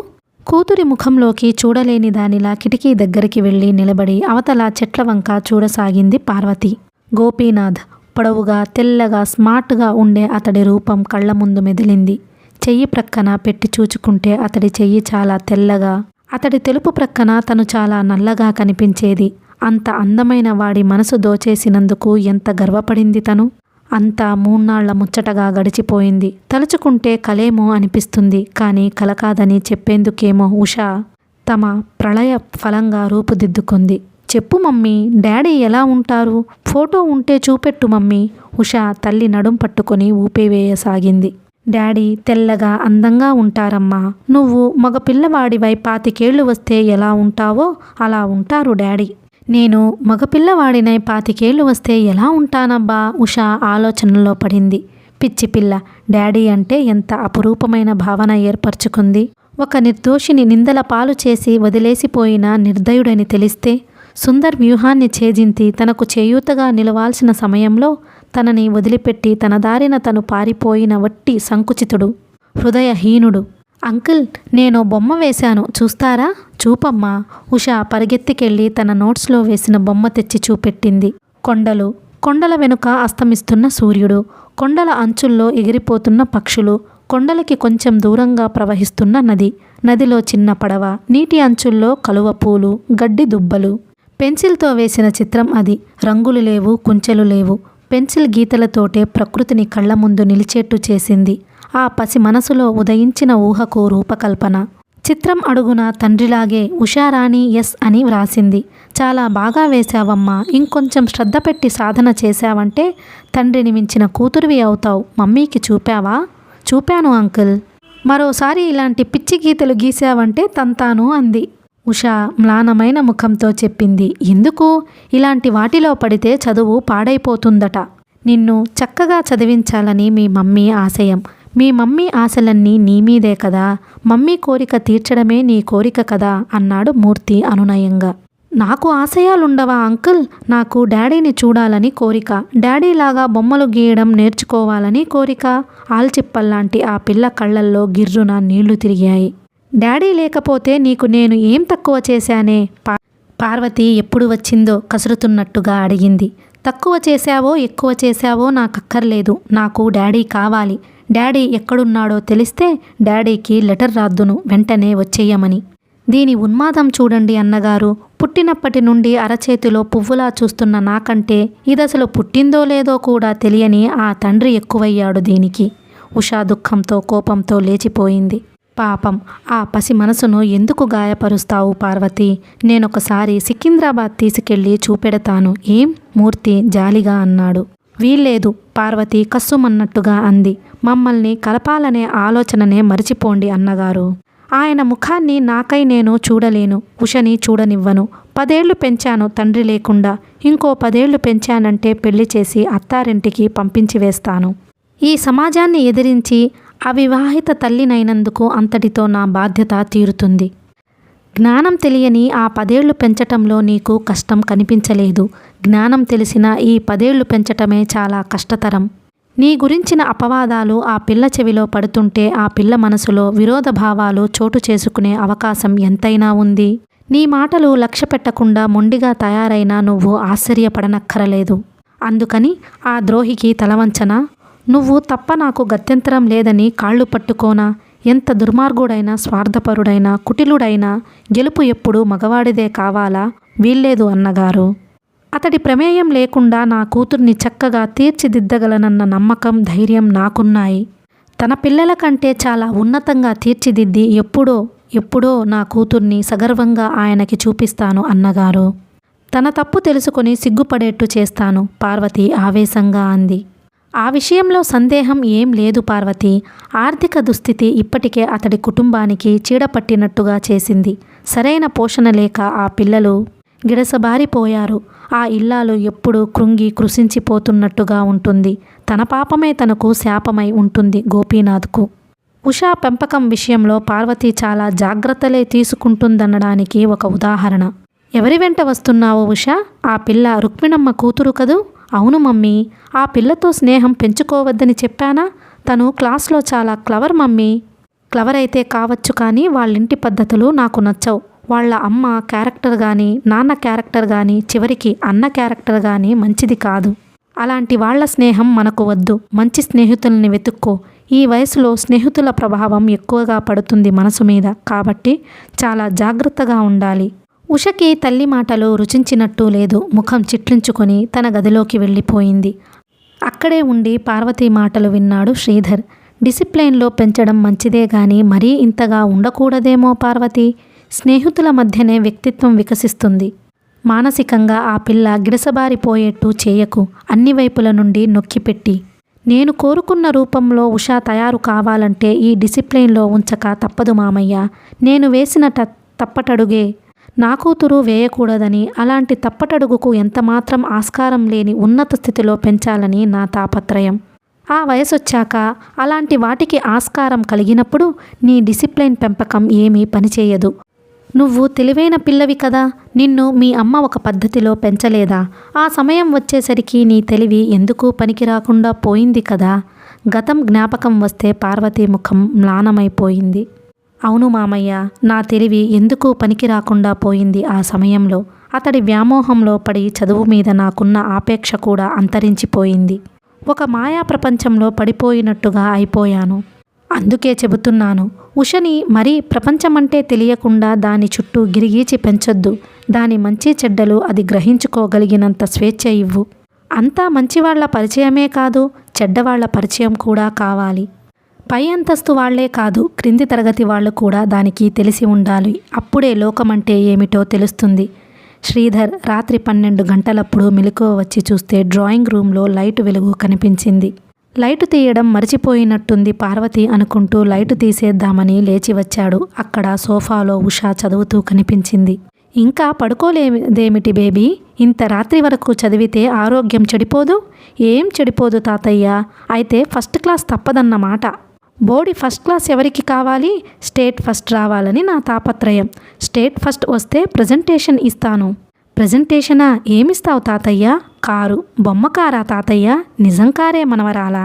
కూతురి ముఖంలోకి చూడలేని దానిలా కిటికీ దగ్గరికి వెళ్ళి నిలబడి అవతల చెట్ల వంక చూడసాగింది పార్వతి. గోపీనాథ్ పొడవుగా, తెల్లగా, స్మార్ట్గా ఉండే అతడి రూపం కళ్ల ముందు మెదిలింది. చెయ్యి ప్రక్కన పెట్టి చూచుకుంటే అతడి చెయ్యి చాలా తెల్లగా, అతడి తెలుపు ప్రక్కన తను చాలా నల్లగా కనిపించేది. అంత అందమైన వాడి మనసు దోచేసినందుకు ఎంత గర్వపడింది తను. అంతా 3 నాళ్ల ముచ్చటగా గడిచిపోయింది. తలుచుకుంటే కలేమో అనిపిస్తుంది. కానీ కల కాదని చెప్పేందుకేమో ఉష తమ ప్రళయ ఫలంగా రూపుదిద్దుకుంది. చెప్పు మమ్మీ, డాడీ ఎలా ఉంటారు? ఫోటో ఉంటే చూపెట్టు మమ్మీ. ఉష తల్లి నడుం పట్టుకొని ఊపివేయసాగింది. డాడీ తెల్లగా అందంగా ఉంటారమ్మా. నువ్వు మగ పిల్లవాడివై 25 ఏళ్ళు వస్తే ఎలా ఉంటావో అలా ఉంటారు డాడీ. నేను మగపిల్లవాడినై 25 ఏళ్ళు వస్తే ఎలా ఉంటానబ్బా? ఉష ఆలోచనలో పడింది. పిచ్చి పిల్ల. డాడీ అంటే ఎంత అపురూపమైన భావన ఏర్పరచుకుంది. ఒక నిర్దోషిని నిందల పాలు చేసి వదిలేసిపోయిన నిర్దయుడని తెలిస్తే, సుందర్ వ్యూహాన్ని ఛేదించి తనకు చేయూతగా నిలవాల్సిన సమయంలో తనని వదిలిపెట్టి తన దారిన తను పారిపోయిన వట్టి సంకుచితుడు, హృదయహీనుడు. అంకుల్, నేను బొమ్మ వేశాను, చూస్తారా? చూపమ్మా. ఉష పరిగెత్తికెళ్ళి తన నోట్స్లో వేసిన బొమ్మ తెచ్చి చూపెట్టింది. కొండలు, కొండల వెనుక అస్తమిస్తున్న సూర్యుడు, కొండల అంచుల్లో ఎగిరిపోతున్న పక్షులు, కొండలకి కొంచెం దూరంగా ప్రవహిస్తున్న నది, నదిలో చిన్న పడవ, నీటి అంచుల్లో కలువ పూలు, గడ్డి దుబ్బలు. పెన్సిల్తో వేసిన చిత్రం అది. రంగులు లేవు, కుంచెలు లేవు. పెన్సిల్ గీతలతోటే ప్రకృతిని కళ్ల ముందు నిలిచేట్టు చేసింది. ఆ పసి మనసులో ఉదయించిన ఊహకు రూపకల్పన. చిత్రం అడుగున తండ్రిలాగే ఉషారాణి ఎస్ అని వ్రాసింది. చాలా బాగా వేశావమ్మా. ఇంకొంచెం శ్రద్ధ పెట్టి సాధన చేశావంటే తండ్రిని మించిన కూతురివి అవుతావు. మమ్మీకి చూపావా? చూపాను అంకుల్. మరోసారి ఇలాంటి పిచ్చి గీతలు గీశావంటే తంతాను అంది. ఉష మ్లానమైన ముఖంతో చెప్పింది. ఎందుకు? ఇలాంటి వాటిలో పడితే చదువు పాడైపోతుందట. నిన్ను చక్కగా చదివించాలని మీ మమ్మీ ఆశయం. మీ మమ్మీ ఆశలన్నీ నీ మీదే కదా. మమ్మీ కోరిక తీర్చడమే నీ కోరిక కదా అన్నాడు మూర్తి అనునయంగా. నాకు ఆశయాలుండవా అంకుల్? నాకు డాడీని చూడాలని కోరిక. డాడీలాగా బొమ్మలు గీయడం నేర్చుకోవాలని కోరిక. ఆల్చిప్పల్లాంటి ఆ పిల్ల కళ్ళల్లో గిర్రున నీళ్లు తిరిగాయి. డాడీ లేకపోతే నీకు నేను ఏం తక్కువ చేశానే? పార్వతి ఎప్పుడు వచ్చిందో కసురుతున్నట్టుగా అడిగింది. తక్కువ చేశావో ఎక్కువ చేశావో నాకక్కర్లేదు. నాకు డాడీ కావాలి. డాడీ ఎక్కడున్నాడో తెలిస్తే డాడీకి లెటర్ రాద్దును వెంటనే వచ్చేయమని. దీని ఉన్మాదం చూడండి అన్నగారు. పుట్టినప్పటి నుండి అరచేతిలో పువ్వులా చూస్తున్న నాకంటే ఇదసలు పుట్టిందో లేదో కూడా తెలియని ఆ తండ్రి ఎక్కువయ్యాడు దీనికి. ఉషా దుఃఖంతో కోపంతో లేచిపోయింది. పాపం, ఆ పసి మనసును ఎందుకు గాయపరుస్తావు పార్వతి? నేనొకసారి సికింద్రాబాద్ తీసుకెళ్ళి చూపెడతాను. ఏం? మూర్తి జాలిగా అన్నాడు. వీల్లేదు, పార్వతి కస్సుమన్నట్టుగా అంది. మమ్మల్ని కలపాలనే ఆలోచననే మరిచిపోండి అన్నగారు. ఆయన ముఖాన్ని నాకై నేను చూడలేను. ఉషని చూడనివ్వను. 10 ఏళ్లు పెంచాను తండ్రి లేకుండా. ఇంకో 10 ఏళ్లు పెంచానంటే పెళ్లి చేసి అత్తారింటికి పంపించి వేస్తాను. ఈ సమాజాన్ని ఎదిరించి అవివాహిత తల్లినైనందుకు అంతటితో నా బాధ్యత తీరుతుంది. జ్ఞానం తెలియని ఆ 10 ఏళ్లు పెంచటంలో నీకు కష్టం కనిపించలేదు. జ్ఞానం తెలిసిన ఈ 10 ఏళ్లు పెంచటమే చాలా కష్టతరం. నీ గురించిన అపవాదాలు ఆ పిల్ల చెవిలో పడుతుంటే ఆ పిల్ల మనసులో విరోధ భావాలు చోటు చేసుకునే అవకాశం ఎంతైనా ఉంది. నీ మాటలు లక్ష్య పెట్టకుండా మొండిగా తయారైనా నువ్వు ఆశ్చర్యపడనక్కరలేదు. అందుకని ఆ ద్రోహికి తలవంచనా? నువ్వు తప్ప నాకు గత్యంతరం లేదని కాళ్ళు పట్టుకోనా? ఎంత దుర్మార్గుడైనా, స్వార్థపరుడైనా, కుటిలుడైనా గెలుపు ఎప్పుడు మగవాడిదే కావాలా? వీల్లేదు అన్నగారు. అతడి ప్రమేయం లేకుండా నా కూతుర్ని చక్కగా తీర్చిదిద్దగలనన్న నమ్మకం, ధైర్యం నాకున్నాయి. తన పిల్లల కంటే చాలా ఉన్నతంగా తీర్చిదిద్ది ఎప్పుడో నా కూతుర్ని సగర్వంగా ఆయనకి చూపిస్తాను అన్నగారు. తన తప్పు తెలుసుకొని సిగ్గుపడేట్టు చేస్తాను పార్వతి ఆవేశంగా అంది. ఆ విషయంలో సందేహం ఏం లేదు పార్వతి. ఆర్థిక దుస్థితి ఇప్పటికే అతడి కుటుంబానికి చీడపట్టినట్టుగా చేసింది. సరైన పోషణ లేక ఆ పిల్లలు గిడసబారిపోయారు. ఆ ఇల్లాలు ఎప్పుడూ కృంగి కృశించిపోతున్నట్టుగా ఉంటుంది. తన పాపమే తనకు శాపమై ఉంటుంది గోపీనాథ్కు. ఉషా పెంపకం విషయంలో పార్వతి చాలా జాగ్రత్తలే తీసుకుంటుందనడానికి ఒక ఉదాహరణ. ఎవరి వెంట వస్తున్నావు ఉషా? ఆ పిల్ల రుక్మిణమ్మ కూతురు కదూ? అవును మమ్మీ. ఆ పిల్లతో స్నేహం పెంచుకోవద్దని చెప్పానా? తను క్లాస్లో చాలా క్లవర్ మమ్మీ. క్లవర్ అయితే కావచ్చు, కానీ వాళ్ళింటి పద్ధతులు నాకు నచ్చవు. వాళ్ళ అమ్మ క్యారెక్టర్ కానీ, నాన్న క్యారెక్టర్ కానీ, చివరికి అన్న క్యారెక్టర్ కానీ మంచిది కాదు. అలాంటి వాళ్ళ స్నేహం మనకు వద్దు. మంచి స్నేహితుల్ని వెతుక్కో. ఈ వయసులో స్నేహితుల ప్రభావం ఎక్కువగా పడుతుంది మనసు మీద. కాబట్టి చాలా జాగ్రత్తగా ఉండాలి. ఉషకి తల్లి మాటలు రుచించినట్టు లేదు. ముఖం చిట్లించుకొని తన గదిలోకి వెళ్ళిపోయింది. అక్కడే ఉండి పార్వతి మాటలు విన్నాడు శ్రీధర్. డిసిప్లైన్లో పెంచడం మంచిదే గాని మరీ ఇంతగా ఉండకూడదేమో పార్వతి. స్నేహితుల మధ్యనే వ్యక్తిత్వం వికసిస్తుంది. మానసికంగా ఆ పిల్ల గిడసబారిపోయేట్టు చేయకు. అన్ని వైపుల నుండి నొక్కిపెట్టి. నేను కోరుకున్న రూపంలో ఉషా తయారు కావాలంటే ఈ డిసిప్లైన్లో ఉంచక తప్పదు మామయ్య. నేను వేసిన తప్పటడుగే నా కూతురు వేయకూడదని, అలాంటి తప్పటడుగుకు ఎంతమాత్రం ఆస్కారం లేని ఉన్నత స్థితిలో పెంచాలని నా తాపత్రయం. ఆ వయసొచ్చాక అలాంటి వాటికి ఆస్కారం కలిగినప్పుడు నీ డిసిప్లైన్ పెంపకం ఏమీ పనిచేయదు. నువ్వు తెలివైన పిల్లవి కదా. నిన్ను మీ అమ్మ ఒక పద్ధతిలో పెంచలేదా? ఆ సమయం వచ్చేసరికి నీ తెలివి ఎందుకు పనికి రాకుండా పోయింది కదా. గతం జ్ఞాపకం వస్తే పార్వతి ముఖం మ్లానమైపోయింది. అవును మామయ్య, నా తెలివి ఎందుకు పనికి రాకుండా పోయింది ఆ సమయంలో. అతడి వ్యామోహంలో పడి చదువు మీద నాకున్న ఆపేక్ష కూడా అంతరించిపోయింది. ఒక మాయా ప్రపంచంలో పడిపోయినట్టుగా అయిపోయాను. అందుకే చెబుతున్నాను, ఉషని మరీ ప్రపంచమంటే తెలియకుండా దాని చుట్టూ గిరిగీచి పెంచొద్దు. దాని మంచి చెడ్డలు అది గ్రహించుకోగలిగినంత స్వేచ్ఛ ఇవ్వు. అంతా మంచివాళ్ల పరిచయమే కాదు, చెడ్డవాళ్ల పరిచయం కూడా కావాలి. పై అంతస్తు వాళ్లే కాదు, క్రింది తరగతి వాళ్ళు కూడా దానికి తెలిసి ఉండాలి. అప్పుడే లోకమంటే ఏమిటో తెలుస్తుంది. శ్రీధర్ రాత్రి 12 గంటలప్పుడు మెలకువ వచ్చి చూస్తే డ్రాయింగ్ రూమ్లో లైటు వెలుగు కనిపించింది. లైటు తీయడం మర్చిపోయినట్టుంది పార్వతి అనుకుంటూ లైటు తీసేద్దామని లేచి వచ్చాడు. అక్కడ సోఫాలో ఉషా చదువుతూ కనిపించింది. ఇంకా పడుకోలేదేమిటి బేబీ? ఇంత రాత్రి వరకు చదివితే ఆరోగ్యం చెడిపోదు? ఏం చెడిపోదు తాతయ్య. అయితే ఫస్ట్ క్లాస్ తప్పదన్నమాట. బోడి ఫస్ట్ క్లాస్ ఎవరికి కావాలి? స్టేట్ ఫస్ట్ రావాలని నా తాపత్రయం. స్టేట్ ఫస్ట్ వస్తే ప్రజెంటేషన్ ఇస్తాను. ప్రజెంటేషనా? ఏమిస్తావు తాతయ్య? కారు. బొమ్మ కారా తాతయ్య? నిజం కారే మనవరాలా?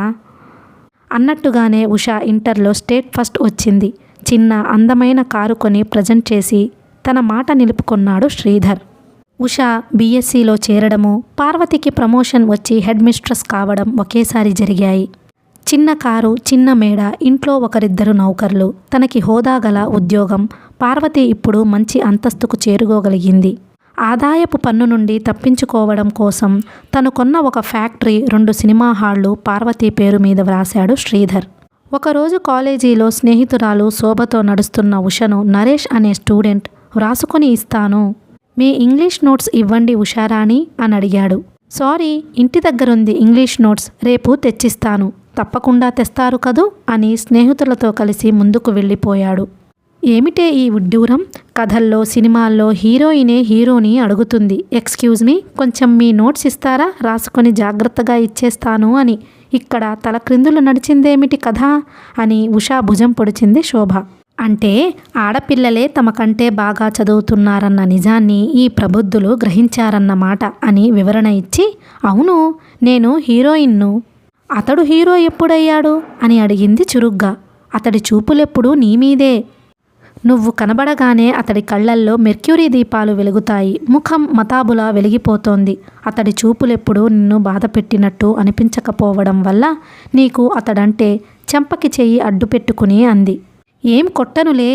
అన్నట్టుగానే ఉషా ఇంటర్లో స్టేట్ ఫస్ట్ వచ్చింది. చిన్న అందమైన కారు కొని ప్రజెంట్ చేసి తన మాట నిలుపుకొన్నాడు శ్రీధర్. ఉషా బీఎస్సీలో చేరడము, పార్వతికి ప్రమోషన్ వచ్చి హెడ్ మిస్ట్రెస్ కావడం ఒకేసారి జరిగాయి. చిన్న కారు, చిన్న మేడ, ఇంట్లో ఒకరిద్దరు నౌకర్లు, తనకి హోదా గల ఉద్యోగం. పార్వతి ఇప్పుడు మంచి అంతస్తుకు చేరుకోగలిగింది. ఆదాయపు పన్ను నుండి తప్పించుకోవడం కోసం తను కొన్న ఒక ఫ్యాక్టరీ, 2 సినిమా హాళ్లు పార్వతి పేరు మీద వ్రాశాడు శ్రీధర్. ఒకరోజు కాలేజీలో స్నేహితురాలు శోభతో నడుస్తున్న ఉషను నరేష్ అనే స్టూడెంట్ వ్రాసుకొని ఇస్తాను, మీ ఇంగ్లీష్ నోట్స్ ఇవ్వండి ఉషారాణి అని అడిగాడు. సారీ, ఇంటి దగ్గరుంది ఇంగ్లీష్ నోట్స్, రేపు తెచ్చిస్తాను. తప్పకుండా తెస్తారు కదూ అని స్నేహితులతో కలిసి ముందుకు వెళ్ళిపోయాడు. ఏమిటే ఈ ఉడ్డూరం? కథల్లో, సినిమాల్లో హీరోయినే హీరోని అడుగుతుంది, ఎక్స్క్యూజ్ మీ, కొంచెం మీ నోట్స్ ఇస్తారా? రాసుకొని జాగ్రత్తగా ఇచ్చేస్తాను అని. ఇక్కడ తలక్రిందులు నడిచిందేమిటి కథ అని ఉషా భుజం పొడిచింది శోభ. అంటే ఆడపిల్లలే తమ కంటే బాగా చదువుతున్నారన్న నిజాన్ని ఈ ప్రబుద్ధులు గ్రహించారన్నమాట అని వివరణ ఇచ్చి, అవును నేను హీరోయిన్ను అతడు హీరో ఎప్పుడయ్యాడు అని అడిగింది చురుగ్గా. అతడి చూపులెప్పుడు నీమీదే. నువ్వు కనబడగానే అతడి కళ్ళల్లో మెర్క్యూరీ దీపాలు వెలుగుతాయి. ముఖం మతాబులా వెలిగిపోతోంది. అతడి చూపులెప్పుడు నిన్ను బాధ పెట్టినట్టు అనిపించకపోవడం వల్ల నీకు అతడంటే చెంపకి చెయ్యి అడ్డు పెట్టుకుని అంది. ఏం కొట్టనులే,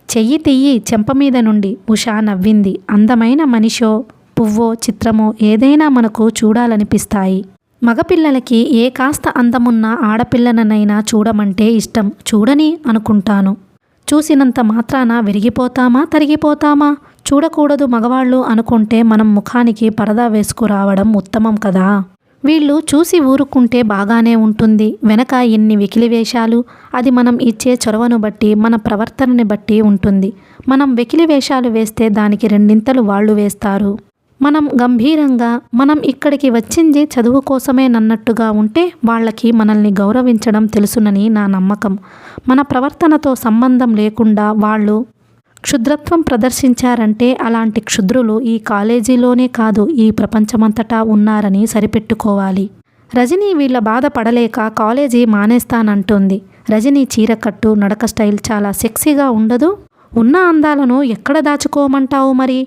చెయ్యి తియ్యి చెంపమీద నుండి. ఉషా నవ్వింది. అందమైన మనిషో పువ్వో చిత్రమో ఏదైనా మనకు చూడాలనిపిస్తాయి. మగపిల్లలకి ఏ కాస్త అందమున్న ఆడపిల్లననైనా చూడమంటే ఇష్టం. చూడని అనుకుంటాను. చూసినంత మాత్రాన విరిగిపోతామా తరిగిపోతామా? చూడకూడదు మగవాళ్ళు అనుకుంటే మనం ముఖానికి పరదా వేసుకురావడం ఉత్తమం కదా. వీళ్ళు చూసి ఊరుకుంటే బాగానే ఉంటుంది. వెనక ఎన్ని వెకిలివేషాలు. అది మనం ఇచ్చే చొరవను బట్టి మన ప్రవర్తనని బట్టి ఉంటుంది. మనం వెకిలివేషాలు వేస్తే దానికి రెండింతలు వాళ్ళు వేస్తారు. మనం గంభీరంగా మనం ఇక్కడికి వచ్చింది చదువు కోసమే నన్నట్టుగా ఉంటే వాళ్ళకి మనల్ని గౌరవించడం తెలుసునని నా నమ్మకం. మన ప్రవర్తనతో సంబంధం లేకుండా వాళ్ళు క్షుద్రత్వం ప్రదర్శించారంటే అలాంటి క్షుద్రులు ఈ కాలేజీలోనే కాదు ఈ ప్రపంచమంతటా ఉన్నారని సరిపెట్టుకోవాలి. రజనీ వీళ్ళ బాధ పడలేక కాలేజీ మానేస్తానంటుంది. రజనీ చీరకట్టు నడక స్టైల్ చాలా సెక్సీగా ఉండదు? ఉన్న అందాలను ఎక్కడ దాచుకోమంటావు మరి?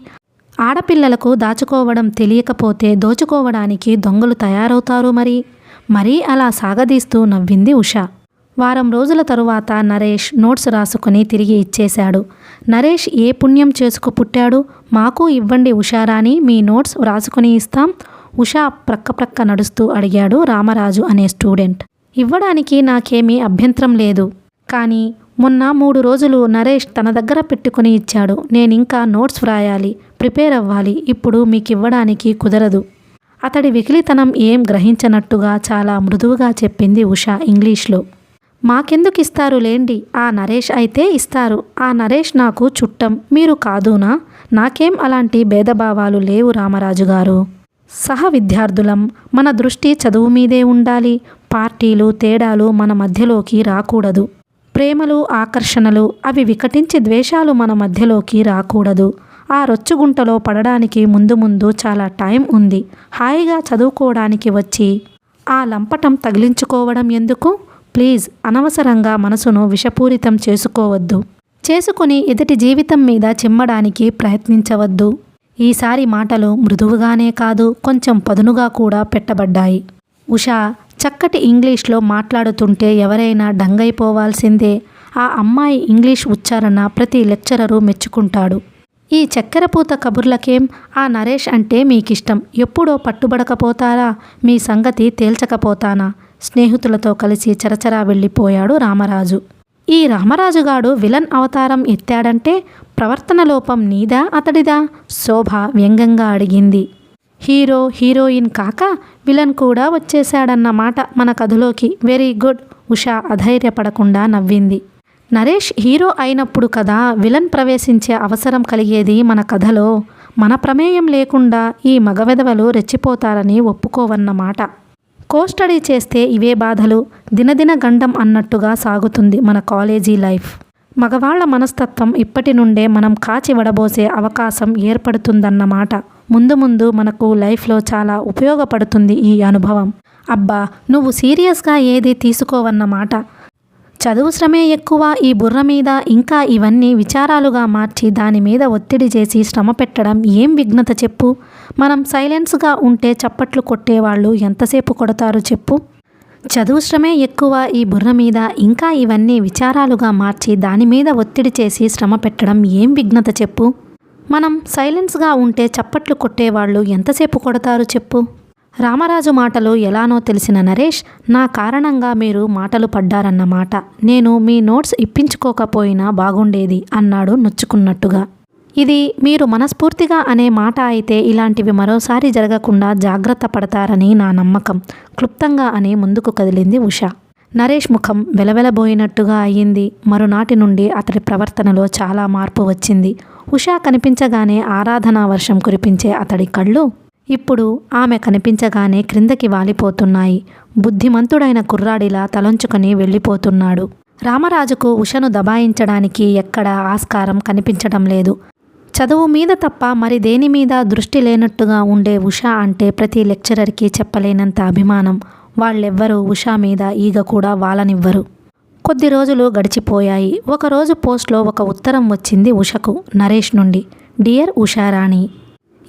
ఆడపిల్లలకు దాచుకోవడం తెలియకపోతే దోచుకోవడానికి దొంగలు తయారవుతారు మరి. మరీ అలా సాగదీస్తూ నవ్వింది ఉష. వారం రోజుల తరువాత నరేష్ నోట్స్ రాసుకుని తిరిగి ఇచ్చేశాడు. నరేష్ ఏ పుణ్యం చేసుకు పుట్టాడు? మాకు ఇవ్వండి ఉషారాణి, మీ నోట్స్ రాసుకుని ఇస్తాం. ఉష ప్రక్క నడుస్తూ అడిగాడు రామరాజు అనే స్టూడెంట్. ఇవ్వడానికి నాకేమీ అభ్యంతరం లేదు, కానీ మొన్న 3 రోజులు నరేష్ తన దగ్గర పెట్టుకుని ఇచ్చాడు. నేనింకా నోట్స్ వ్రాయాలి, ప్రిపేర్ అవ్వాలి. ఇప్పుడు మీకివ్వడానికి కుదరదు. అతడి వెకిలితనం ఏం గ్రహించనట్టుగా చాలా మృదువుగా చెప్పింది ఉష ఇంగ్లీష్లో. మాకెందుకు ఇస్తారు లేండి, ఆ నరేష్ అయితే ఇస్తారు. ఆ నరేష్ నాకు చుట్టం, మీరు కాదునా? నాకేం అలాంటి భేదభావాలు లేవు రామరాజు గారు. సహ విద్యార్థులం, మన దృష్టి చదువు మీదే ఉండాలి. పార్టీలు తేడాలు మన మధ్యలోకి రాకూడదు. ప్రేమలు ఆకర్షణలు అవి వికటించి ద్వేషాలు మన మధ్యలోకి రాకూడదు. ఆ రొచ్చుగుంటలో పడడానికి ముందు చాలా టైం ఉంది. హాయిగా చదువుకోవడానికి వచ్చి ఆ లంపటం తగిలించుకోవడం ఎందుకు? ప్లీజ్, అనవసరంగా మనసును విషపూరితం చేసుకోవద్దు. చేసుకుని ఎదుటి జీవితం మీద చిమ్మడానికి ప్రయత్నించవద్దు. ఈసారి మాటలు మృదువుగానే కాదు, కొంచెం పదునుగా కూడా పెట్టబడ్డాయి. ఉషా చక్కటి ఇంగ్లీష్లో మాట్లాడుతుంటే ఎవరైనా డంగైపోవాల్సిందే. ఆ అమ్మాయి ఇంగ్లీష్ ఉచ్చారణ ప్రతి లెక్చరరు మెచ్చుకుంటాడు. ఈ చక్కెరపూత కబుర్లకేం? ఆ నరేష్ అంటే మీకిష్టం. ఎప్పుడో పట్టుబడకపోతారా? మీ సంగతి తేల్చకపోతానా? స్నేహితులతో కలిసి చరచరా వెళ్ళిపోయాడు రామరాజు. ఈ రామరాజుగాడు విలన్ అవతారం ఎత్తాడంటే ప్రవర్తన లోపం నీదా అతడిదా? శోభ వ్యంగ్యంగా అడిగింది. హీరో హీరోయిన్ కాక విలన్ కూడా వచ్చేశాడన్నమాట మన కథలోకి. Very good. ఉషా అధైర్యపడకుండా నవ్వింది. నరేష్ హీరో అయినప్పుడు కదా విలన్ ప్రవేశించే అవసరం కలిగేది మన కథలో. మన ప్రమేయం లేకుండా ఈ మగవెదవలు రెచ్చిపోతారని ఒప్పుకోవన్నమాట. కోస్టడీ చేస్తే ఇవే బాధలు. దినదిన గండం అన్నట్టుగా సాగుతుంది మన కాలేజీ లైఫ్. మగవాళ్ల మనస్తత్వం ఇప్పటి నుండే మనం కాచి వడబోసే అవకాశం ఏర్పడుతుందన్నమాట. ముందు మనకు లైఫ్లో చాలా ఉపయోగపడుతుంది ఈ అనుభవం. అబ్బా, నువ్వు సీరియస్గా ఏది తీసుకోవన్నమాట. చదువు శ్రమే ఎక్కువ ఈ బుర్ర మీద. ఇంకా ఇవన్నీ విచారాలుగా మార్చి దాని మీద ఒత్తిడి చేసి శ్రమ పెట్టడం ఏం విఘ్నత చెప్పు? మనం సైలెన్స్గా ఉంటే చప్పట్లు కొట్టేవాళ్ళు ఎంతసేపు కొడతారు చెప్పు? చదువు శ్రమే ఎక్కువ ఈ బుర్ర మీద. ఇంకా ఇవన్నీ విచారాలుగా మార్చి దాని మీద ఒత్తిడి చేసి శ్రమ పెట్టడం ఏం విఘ్నత చెప్పు? మనం సైలెన్స్గా ఉంటే చప్పట్లు కొట్టేవాళ్ళు ఎంతసేపు కొడతారు చెప్పు? రామరాజు మాటలు ఎలానో తెలిసిన నరేష్, నా కారణంగా మీరు మాటలు పడ్డారన్నమాట. నేను మీ నోట్స్ ఇప్పించుకోకపోయినా బాగుండేది అన్నాడు నొచ్చుకున్నట్టుగా. ఇది మీరు మనస్ఫూర్తిగా అనే మాట అయితే ఇలాంటివి మరోసారి జరగకుండా జాగ్రత్త పడతారని నా నమ్మకం. క్లుప్తంగా అని ముందుకు కదిలింది ఉష. నరేష్ ముఖం వెలవెలబోయినట్టుగా అయ్యింది. మరునాటి నుండి అతడి ప్రవర్తనలో చాలా మార్పు వచ్చింది. ఉష కనిపించగానే ఆరాధనా వర్షం కురిపించే అతడి కళ్ళు ఇప్పుడు ఆమె కనిపించగానే క్రిందకి వాలిపోతున్నాయి. బుద్ధిమంతుడైన కుర్రాడిలా తలంచుకొని వెళ్ళిపోతున్నాడు. రామరాజుకు ఉషను దబాయించడానికి ఎక్కడా ఆస్కారం కనిపించడం లేదు. చదువు మీద తప్ప మరి దేని మీద దృష్టి లేనట్టుగా ఉండే ఉష అంటే ప్రతి లెక్చరర్కి చెప్పలేనంత అభిమానం. వాళ్ళెవ్వరూ ఉషా మీద ఈగ కూడా వాలనివ్వరు. కొద్ది రోజులు గడిచిపోయాయి. ఒకరోజు పోస్ట్లో ఒక ఉత్తరం వచ్చింది ఉషకు నరేష్ నుండి. డియర్ ఉషారాణి,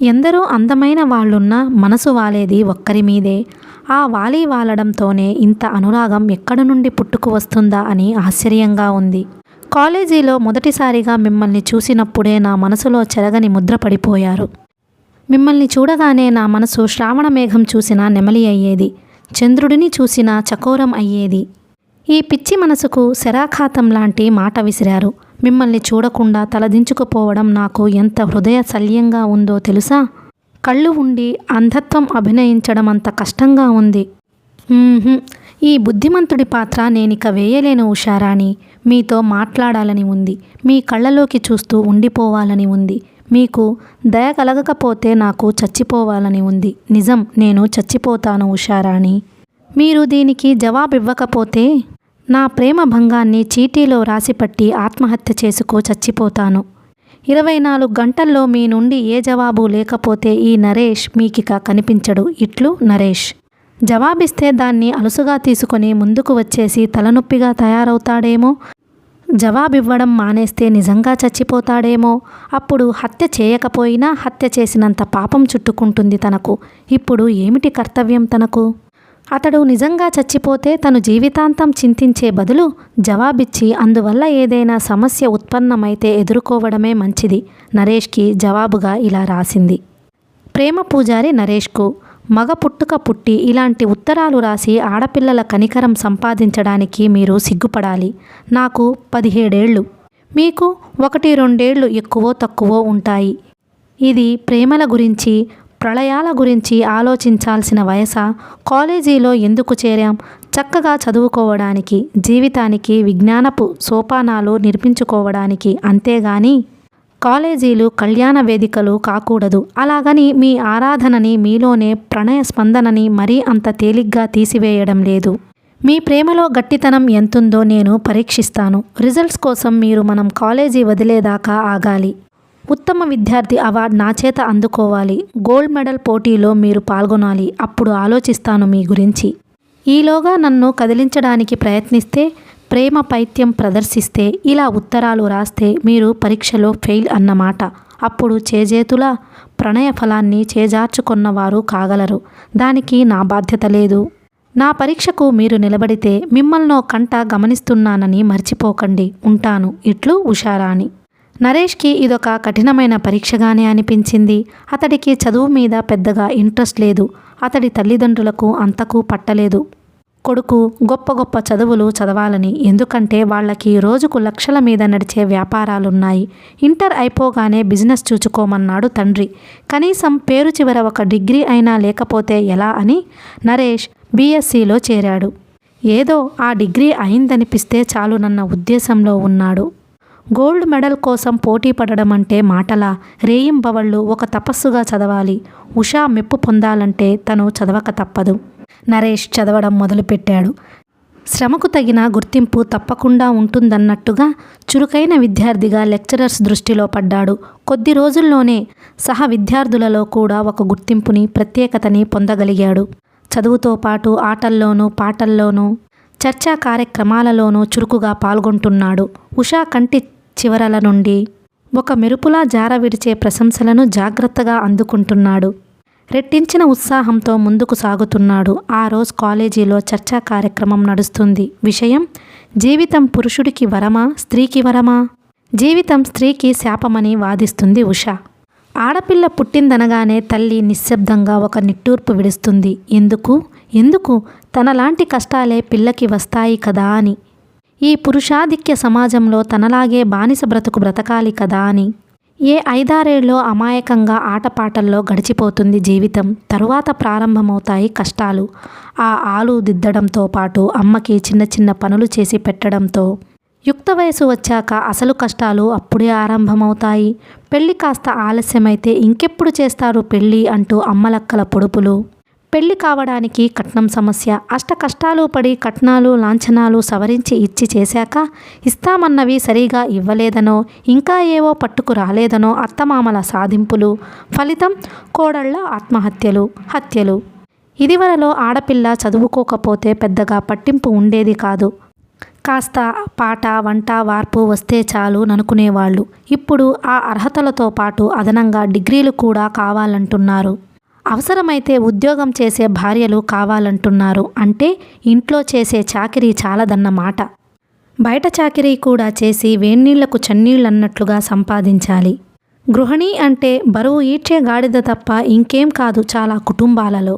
ఎందరో అందమైన వాళ్ళున్నా మనసు వాలేది ఒక్కరి మీదే. ఆ వాలి వాలడంతోనే ఇంత అనురాగం ఎక్కడి నుండి పుట్టుకు వస్తుందా అని ఆశ్చర్యంగా ఉంది. కాలేజీలో మొదటిసారిగా మిమ్మల్ని చూసినప్పుడే నా మనసులో చెరగని ముద్ర పడిపోయారు. మిమ్మల్ని చూడగానే నా మనసు శ్రావణ మేఘం చూసినా నెమలి అయ్యేది, చంద్రుడిని చూసినా చకోరం అయ్యేది. ఈ పిచ్చి మనసుకు శరాఘాతం లాంటి మాట విసిరారు. మిమ్మల్ని చూడకుండా తలదించుకుపోవడం నాకు ఎంత హృదయ శల్యంగా ఉందో తెలుసా? కళ్ళు ఉండి అంధత్వం అభినయించడం అంత కష్టంగా ఉంది. ఈ బుద్ధిమంతుడి పాత్ర నేనిక వేయలేను ఉషారాణి. మీతో మాట్లాడాలని ఉంది, మీ కళ్ళలోకి చూస్తూ ఉండిపోవాలని ఉంది. మీకు దయ కలగకపోతే నాకు చచ్చిపోవాలని ఉంది. నిజం, నేను చచ్చిపోతాను ఉషారాణి. మీరు దీనికి జవాబివ్వకపోతే నా ప్రేమ భంగాన్ని చీటీలో రాసిపట్టి ఆత్మహత్య చేసుకో చచ్చిపోతాను. 24 గంటల్లో మీ నుండి ఏ జవాబు లేకపోతే ఈ నరేష్ మీకిక కనిపించడు. ఇట్లు నరేష్. జవాబిస్తే దాన్ని అలుసుగా తీసుకొని ముందుకు వచ్చేసి తలనొప్పిగా తయారవుతాడేమో. జవాబివ్వడం మానేస్తే నిజంగా చచ్చిపోతాడేమో. అప్పుడు హత్య చేయకపోయినా హత్య చేసినంత పాపం చుట్టుకుంటుంది తనకు. ఇప్పుడు ఏమిటి కర్తవ్యం తనకు? అతడు నిజంగా చచ్చిపోతే తను జీవితాంతం చింతించే బదులు జవాబిచ్చి అందువల్ల ఏదైనా సమస్య ఉత్పన్నమైతే ఎదుర్కోవడమే మంచిది. నరేష్కి జవాబుగా ఇలా రాసింది. ప్రేమ పూజారి నరేష్కు. మగ పుట్టుక పుట్టి ఇలాంటి ఉత్తరాలు రాసి ఆడపిల్లల కనికరం సంపాదించడానికి మీరు సిగ్గుపడాలి. నాకు 17 ఏళ్ళు, మీకు 1-2 ఏళ్ళు ఎక్కువో తక్కువో ఉంటాయి. ఇది ప్రేమల గురించి ప్రళయాల గురించి ఆలోచించాల్సిన వయసా? కాలేజీలో ఎందుకు చేరాం? చక్కగా చదువుకోవడానికి, జీవితానికి విజ్ఞానపు సోపానాలు నిర్మించుకోవడానికి. అంతేగాని కాలేజీలు కళ్యాణ వేదికలు కాకూడదు. అలాగని మీ ఆరాధనని, మీలోనే ప్రణయ స్పందనని మరీ అంత తేలిగ్గా తీసివేయడం లేదు. మీ ప్రేమలో గట్టితనం ఎంతుందో నేను పరీక్షిస్తాను. రిజల్ట్స్ కోసం మీరు మనం కాలేజీ వదిలేదాకా ఆగాలి. ఉత్తమ విద్యార్థి అవార్డు నా చేత అందుకోవాలి. గోల్డ్ మెడల్ పోటీలో మీరు పాల్గొనాలి. అప్పుడు ఆలోచిస్తాను మీ గురించి. ఈలోగా నన్ను కదిలించడానికి ప్రయత్నిస్తే, ప్రేమ పైత్యం ప్రదర్శిస్తే, ఇలా ఉత్తరాలు రాస్తే మీరు పరీక్షలో ఫెయిల్ అన్నమాట. అప్పుడు చేజేతుల ప్రణయ ఫలాన్ని చేజార్చుకున్నవారు కాగలరు. దానికి నా బాధ్యత లేదు. నా పరీక్షకు మీరు నిలబడితే మిమ్మల్నో కంట గమనిస్తున్నానని మర్చిపోకండి. ఉంటాను. ఇట్లు ఉషారాణి. నరేష్కి ఇదొక కఠినమైన పరీక్షగానే అనిపించింది. అతడికి చదువు మీద పెద్దగా ఇంట్రెస్ట్ లేదు. అతడి తల్లిదండ్రులకు అంతకు పట్టలేదు కొడుకు గొప్ప గొప్ప చదువులు చదవాలని. ఎందుకంటే వాళ్ళకి రోజుకు లక్షల మీద నడిచే వ్యాపారాలున్నాయి. ఇంటర్ అయిపోగానే బిజినెస్ చూచుకోమన్నాడు తండ్రి. కనీసం పేరు చివర ఒక డిగ్రీ అయినా లేకపోతే ఎలా అని నరేష్ బీఎస్సీలో చేరాడు. ఏదో ఆ డిగ్రీ అయిందనిపిస్తే చాలునన్న ఉద్దేశంలో ఉన్నాడు. గోల్డ్ మెడల్ కోసం పోటీ పడడం అంటే మాటలా? రేయింబవళ్ళు ఒక తపస్సుగా చదవాలి. ఉషా మెప్పు పొందాలంటే తను చదవక తప్పదు. నరేష్ చదవడం మొదలుపెట్టాడు. శ్రమకు తగిన గుర్తింపు తప్పకుండా ఉంటుందన్నట్టుగా చురుకైన విద్యార్థిగా లెక్చరర్స్ దృష్టిలో పడ్డాడు. కొద్ది రోజుల్లోనే సహ విద్యార్థులలో కూడా ఒక గుర్తింపుని, ప్రత్యేకతని పొందగలిగాడు. చదువుతో పాటు ఆటల్లోనూ, పాటల్లోనూ, చర్చా కార్యక్రమాలలోనూ చురుకుగా పాల్గొంటున్నాడు. ఉషా కంటి చివరల నుండి ఒక మెరుపులా జార విడిచే ప్రశంసలను జాగ్రత్తగా అందుకుంటున్నాడు. రెట్టించిన ఉత్సాహంతో ముందుకు సాగుతున్నాడు. ఆ రోజు కాలేజీలో చర్చా కార్యక్రమం నడుస్తుంది. విషయం: జీవితం పురుషుడికి వరమా, స్త్రీకి వరమా? జీవితం స్త్రీకి శాపమని వాదిస్తుంది ఉష. ఆడపిల్ల పుట్టిందనగానే తల్లి నిశ్శబ్దంగా ఒక నిట్టూర్పు విడుస్తుంది. ఎందుకు తనలాంటి కష్టాలే పిల్లకి వస్తాయి కదా అని. ఈ పురుషాధిక్య సమాజంలో తనలాగే బానిస బ్రతుకు బ్రతకాలి కదా అని. ఏ 5-6 ఏళ్ళలో అమాయకంగా ఆటపాటల్లో గడిచిపోతుంది జీవితం. తరువాత ప్రారంభమవుతాయి కష్టాలు. ఆ ఆలు దిద్దడంతో పాటు అమ్మకి చిన్న చిన్న పనులు చేసి పెట్టడంతో యుక్త వయసు వచ్చాక అసలు కష్టాలు అప్పుడే ఆరంభమవుతాయి. పెళ్లి కాస్త ఆలస్యమైతే ఇంకెప్పుడు చేస్తారు పెళ్ళి అంటూ అమ్మలక్కల పొడుపులు. పెళ్లి కావడానికి కట్నం సమస్య. అష్ట కష్టాలు పడి కట్నాలు లాంఛనాలు సవరించి ఇచ్చి చేశాక ఇస్తామన్నవి సరిగా ఇవ్వలేదనో, ఇంకా ఏవో పట్టుకు రాలేదనో అత్తమామల సాధింపులు. ఫలితం కోడళ్ల ఆత్మహత్యలు, హత్యలు. ఇదివరలో ఆడపిల్ల చదువుకోకపోతే పెద్దగా పట్టింపు ఉండేది కాదు. కాస్త పాట వంట వార్పు వస్తే చాలు ననుకునేవాళ్ళు. ఇప్పుడు ఆ అర్హతలతో పాటు అదనంగా డిగ్రీలు కూడా కావాలంటున్నారు. అవసరమైతే ఉద్యోగం చేసే భార్యలు కావాలంటున్నారు. అంటే ఇంట్లో చేసే చాకిరీ చాలదన్నమాట. బయట చాకిరీ కూడా చేసి వేన్నీళ్లకు చన్నీళ్ళన్నట్లుగా సంపాదించాలి. గృహిణి అంటే బరువు ఈడ్చే గాడిద తప్ప ఇంకేం కాదు చాలా కుటుంబాలలో.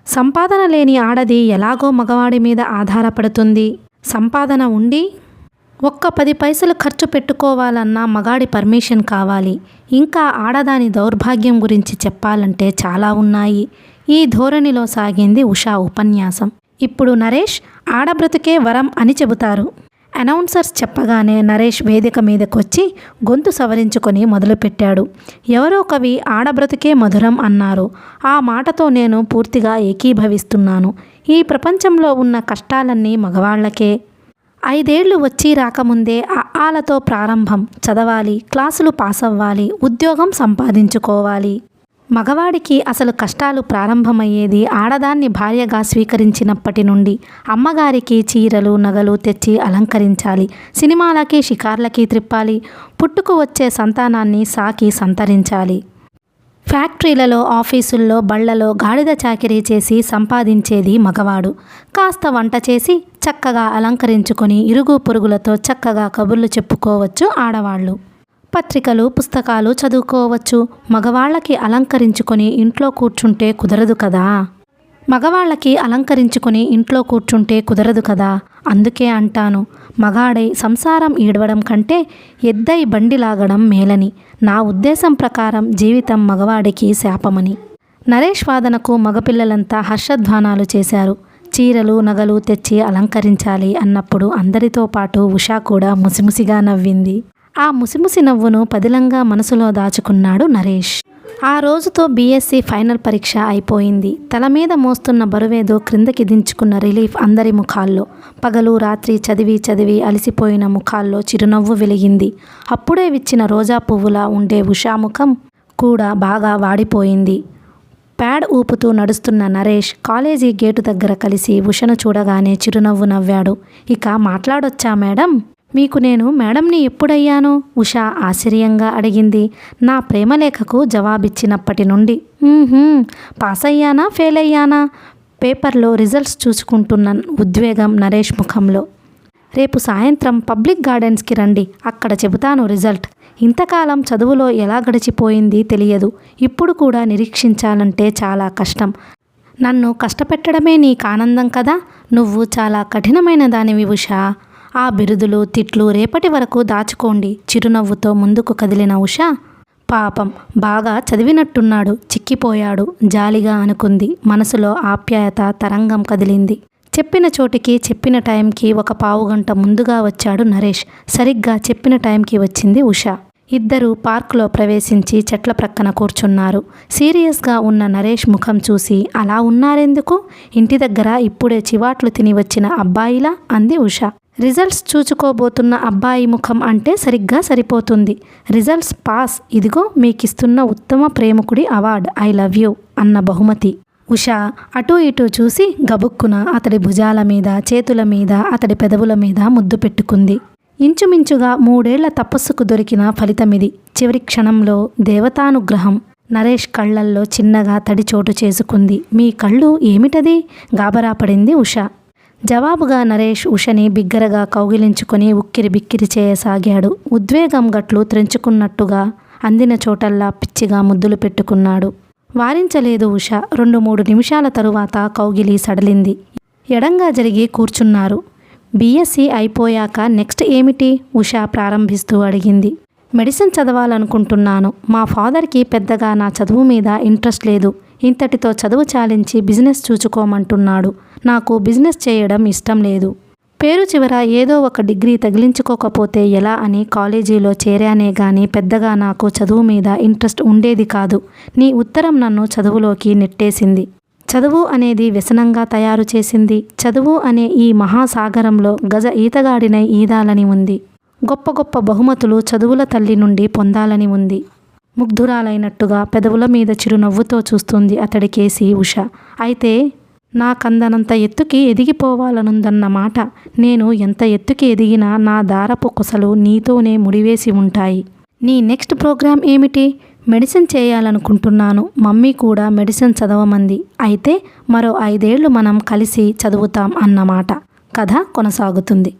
సంపాదన లేని ఆడది ఎలాగో మగవాడి మీద ఆధారపడుతుంది. సంపాదన ఉండి ఒక్క 10 పైసలు ఖర్చు పెట్టుకోవాలన్నా మగాడి పర్మిషన్ కావాలి. ఇంకా ఆడదాని దౌర్భాగ్యం గురించి చెప్పాలంటే చాలా ఉన్నాయి. ఈ ధోరణిలో సాగింది ఉషా ఉపన్యాసం. ఇప్పుడు నరేష్ ఆడబ్రతుకే వరం అని చెబుతారు. అనౌన్సర్స్ చెప్పగానే నరేష్ వేదిక మీదకొచ్చి గొంతు సవరించుకొని మొదలుపెట్టాడు. ఎవరో కవి ఆడబ్రతుకే మధురం అన్నారు. ఆ మాటతో నేను పూర్తిగా ఏకీభవిస్తున్నాను. ఈ ప్రపంచంలో ఉన్న కష్టాలన్నీ మగవాళ్లకే. 5 ఏళ్లు వచ్చి రాకముందే ఆలతో ప్రారంభం. చదవాలి, క్లాసులు పాసవ్వాలి, ఉద్యోగం సంపాదించుకోవాలి. మగవాడికి అసలు కష్టాలు ప్రారంభమయ్యేది ఆడదాన్ని భార్యగా స్వీకరించినప్పటి నుండి. అమ్మగారికి చీరలు నగలు తెచ్చి అలంకరించాలి, సినిమాలకి షికార్లకి త్రిప్పాలి, పుట్టుకు వచ్చే సంతానాన్ని సాకి సంతరించాలి. ఫ్యాక్టరీలలో ఆఫీసుల్లో బళ్లలో గాడిద చాకిరీ చేసి సంపాదించేది మగవాడు. కాస్త వంట చేసి చక్కగా అలంకరించుకొని ఇరుగు పొరుగులతో చక్కగా కబుర్లు చెప్పుకోవచ్చు ఆడవాళ్ళు. పత్రికలు పుస్తకాలు చదువుకోవచ్చు. మగవాళ్ళకి అలంకరించుకొని ఇంట్లో కూర్చుంటే కుదరదు కదా. అందుకే అంటాను, మగాడై సంసారం ఈడవడం కంటే ఎద్దై బండి లాగడం మేలని. నా ఉద్దేశం ప్రకారం జీవితం మగవాడికి శాపమని. నరేష్ వాదనకు మగపిల్లలంతా హర్షధ్వానాలు చేశారు. చీరలు నగలు తెచ్చి అలంకరించాలి అన్నప్పుడు అందరితో పాటు ఉషా కూడా ముసిముసిగా నవ్వింది. ఆ ముసిముసి నవ్వును పదిలంగా మనసులో దాచుకున్నాడు నరేష్. ఆ రోజుతో బీఎస్సీ ఫైనల్ పరీక్ష అయిపోయింది. తల మీద మోస్తున్న బరువేదో క్రిందకి దించుకున్న రిలీఫ్ అందరి ముఖాల్లో. పగలు రాత్రి చదివి అలసిపోయిన ముఖాల్లో చిరునవ్వు వెలిగింది. అప్పుడే విచ్చిన రోజా పువ్వులా ఉండే ఉషా ముఖం కూడా బాగా వాడిపోయింది. ప్యాడ్ ఊపుతూ నడుస్తున్న నరేష్ కాలేజీ గేటు దగ్గర కలిసి ఉషను చూడగానే చిరునవ్వు నవ్వాడు. ఇక మాట్లాడొచ్చా మేడం? మీకు నేను మేడంని ఎప్పుడయ్యాను? ఉషా ఆశ్చర్యంగా అడిగింది. నా ప్రేమలేఖకు జవాబిచ్చినప్పటి నుండి. పాస్ అయ్యానా ఫెయిల్ అయ్యానా? పేపర్లో రిజల్ట్స్ చూసుకుంటున్న ఉద్వేగం నరేష్ ముఖంలో. రేపు సాయంత్రం పబ్లిక్ గార్డెన్స్కి రండి, అక్కడ చెబుతాను రిజల్ట్. ఇంతకాలం చదువులో ఎలా గడిచిపోయింది తెలియదు. ఇప్పుడు కూడా నిరీక్షించాలంటే చాలా కష్టం. నన్ను కష్టపెట్టడమే నీకు ఆనందం కదా. నువ్వు చాలా కఠినమైన దానివి ఉషా. ఆ బిరుదులు తిట్లు రేపటి వరకు దాచుకోండి. చిరునవ్వుతో ముందుకు కదిలిన ఉషా, పాపం బాగా చదివినట్టున్నాడు, చిక్కిపోయాడు జాలిగా అనుకుంది. మనసులో ఆప్యాయత తరంగం కదిలింది. చెప్పిన చోటికి చెప్పిన టైంకి 1 పావుగంట ముందుగా వచ్చాడు నరేష్. సరిగ్గా చెప్పిన టైంకి వచ్చింది ఉషా. ఇద్దరూ పార్కులో ప్రవేశించి చెట్ల ప్రక్కన కూర్చున్నారు. సీరియస్గా ఉన్న నరేష్ ముఖం చూసి అలా ఉన్నారెందుకు? ఇంటి దగ్గర ఇప్పుడే చివాట్లు తిని వచ్చిన అబ్బాయిలా అంది ఉషా. రిజల్ట్స్ చూచుకోబోతున్న అబ్బాయి ముఖం అంటే సరిగ్గా సరిపోతుంది. రిజల్ట్స్ పాస్, ఇదిగో మీకిస్తున్న ఉత్తమ ప్రేమికుడి అవార్డ్, ఐ లవ్ యూ అన్న బహుమతి. ఉషా అటూ ఇటూ చూసి గబుక్కున అతడి భుజాల మీద చేతుల మీద అతడి పెదవుల మీద ముద్దు పెట్టుకుంది. ఇంచుమించుగా 3 ఏళ్ల తపస్సుకు దొరికిన ఫలితమిది. చివరి క్షణంలో దేవతానుగ్రహం. నరేష్ కళ్లల్లో చిన్నగా తడి చోటు చేసుకుంది. మీ కళ్ళు ఏమిటది? గాబరా పడింది ఉషా. జవాబుగా నరేష్ ఉషని బిగ్గరగా కౌగిలించుకొని ఉక్కిరి బిక్కిరి చేయసాగాడు. ఉద్వేగం గట్లు త్రెంచుకున్నట్టుగా అందిన చోటల్లా పిచ్చిగా ముద్దులు పెట్టుకున్నాడు. వారించలేదు ఉష. 2-3 నిమిషాల తరువాత కౌగిలి సడలింది. ఎడంగా జరిగి కూర్చున్నారు. బీఎస్సీ అయిపోయాక నెక్స్ట్ ఏమిటి? ఉష ప్రారంభిస్తూ అడిగింది. మెడిసిన్ చదవాలనుకుంటున్నాను. మా ఫాదర్కి పెద్దగా నా చదువు మీద ఇంట్రెస్ట్ లేదు. ఇంతటితో చదువు చాలించి బిజినెస్ చూచుకోమంటున్నాడు. నాకు బిజినెస్ చేయడం ఇష్టం లేదు. పేరు చివర ఏదో ఒక డిగ్రీ తగిలించుకోకపోతే ఎలా అని కాలేజీలో చేరానే గాని పెద్దగా నాకు చదువు మీద ఇంట్రెస్ట్ ఉండేది కాదు. నీ ఉత్తరం నన్ను చదువులోకి నెట్టేసింది. చదువు అనేది వ్యసనంగా తయారు చేసింది. చదువు అనే ఈ మహాసాగరంలో గజ ఈతగాడినై ఈదాలని ఉంది. గొప్ప గొప్ప బహుమతులు చదువుల తల్లి నుండి పొందాలని ఉంది. ముగ్ధురాలైనట్టుగా పెదవుల మీద చిరునవ్వుతో చూస్తుంది అతడి కేసి ఉష. అయితే నాకందనంత ఎత్తుకి ఎదిగిపోవాలనుందన్నమాట. నేను ఎంత ఎత్తుకి ఎదిగినా నా దారపు కొసలు నీతోనే ముడివేసి ఉంటాయి. నీ నెక్స్ట్ ప్రోగ్రాం ఏమిటి? మెడిసిన్ చేయాలనుకుంటున్నాను. మమ్మీ కూడా మెడిసిన్ చదవమంది. అయితే మరో 5 ఏళ్ళు మనం కలిసి చదువుతాం అన్నమాట. కథ కొనసాగుతుంది.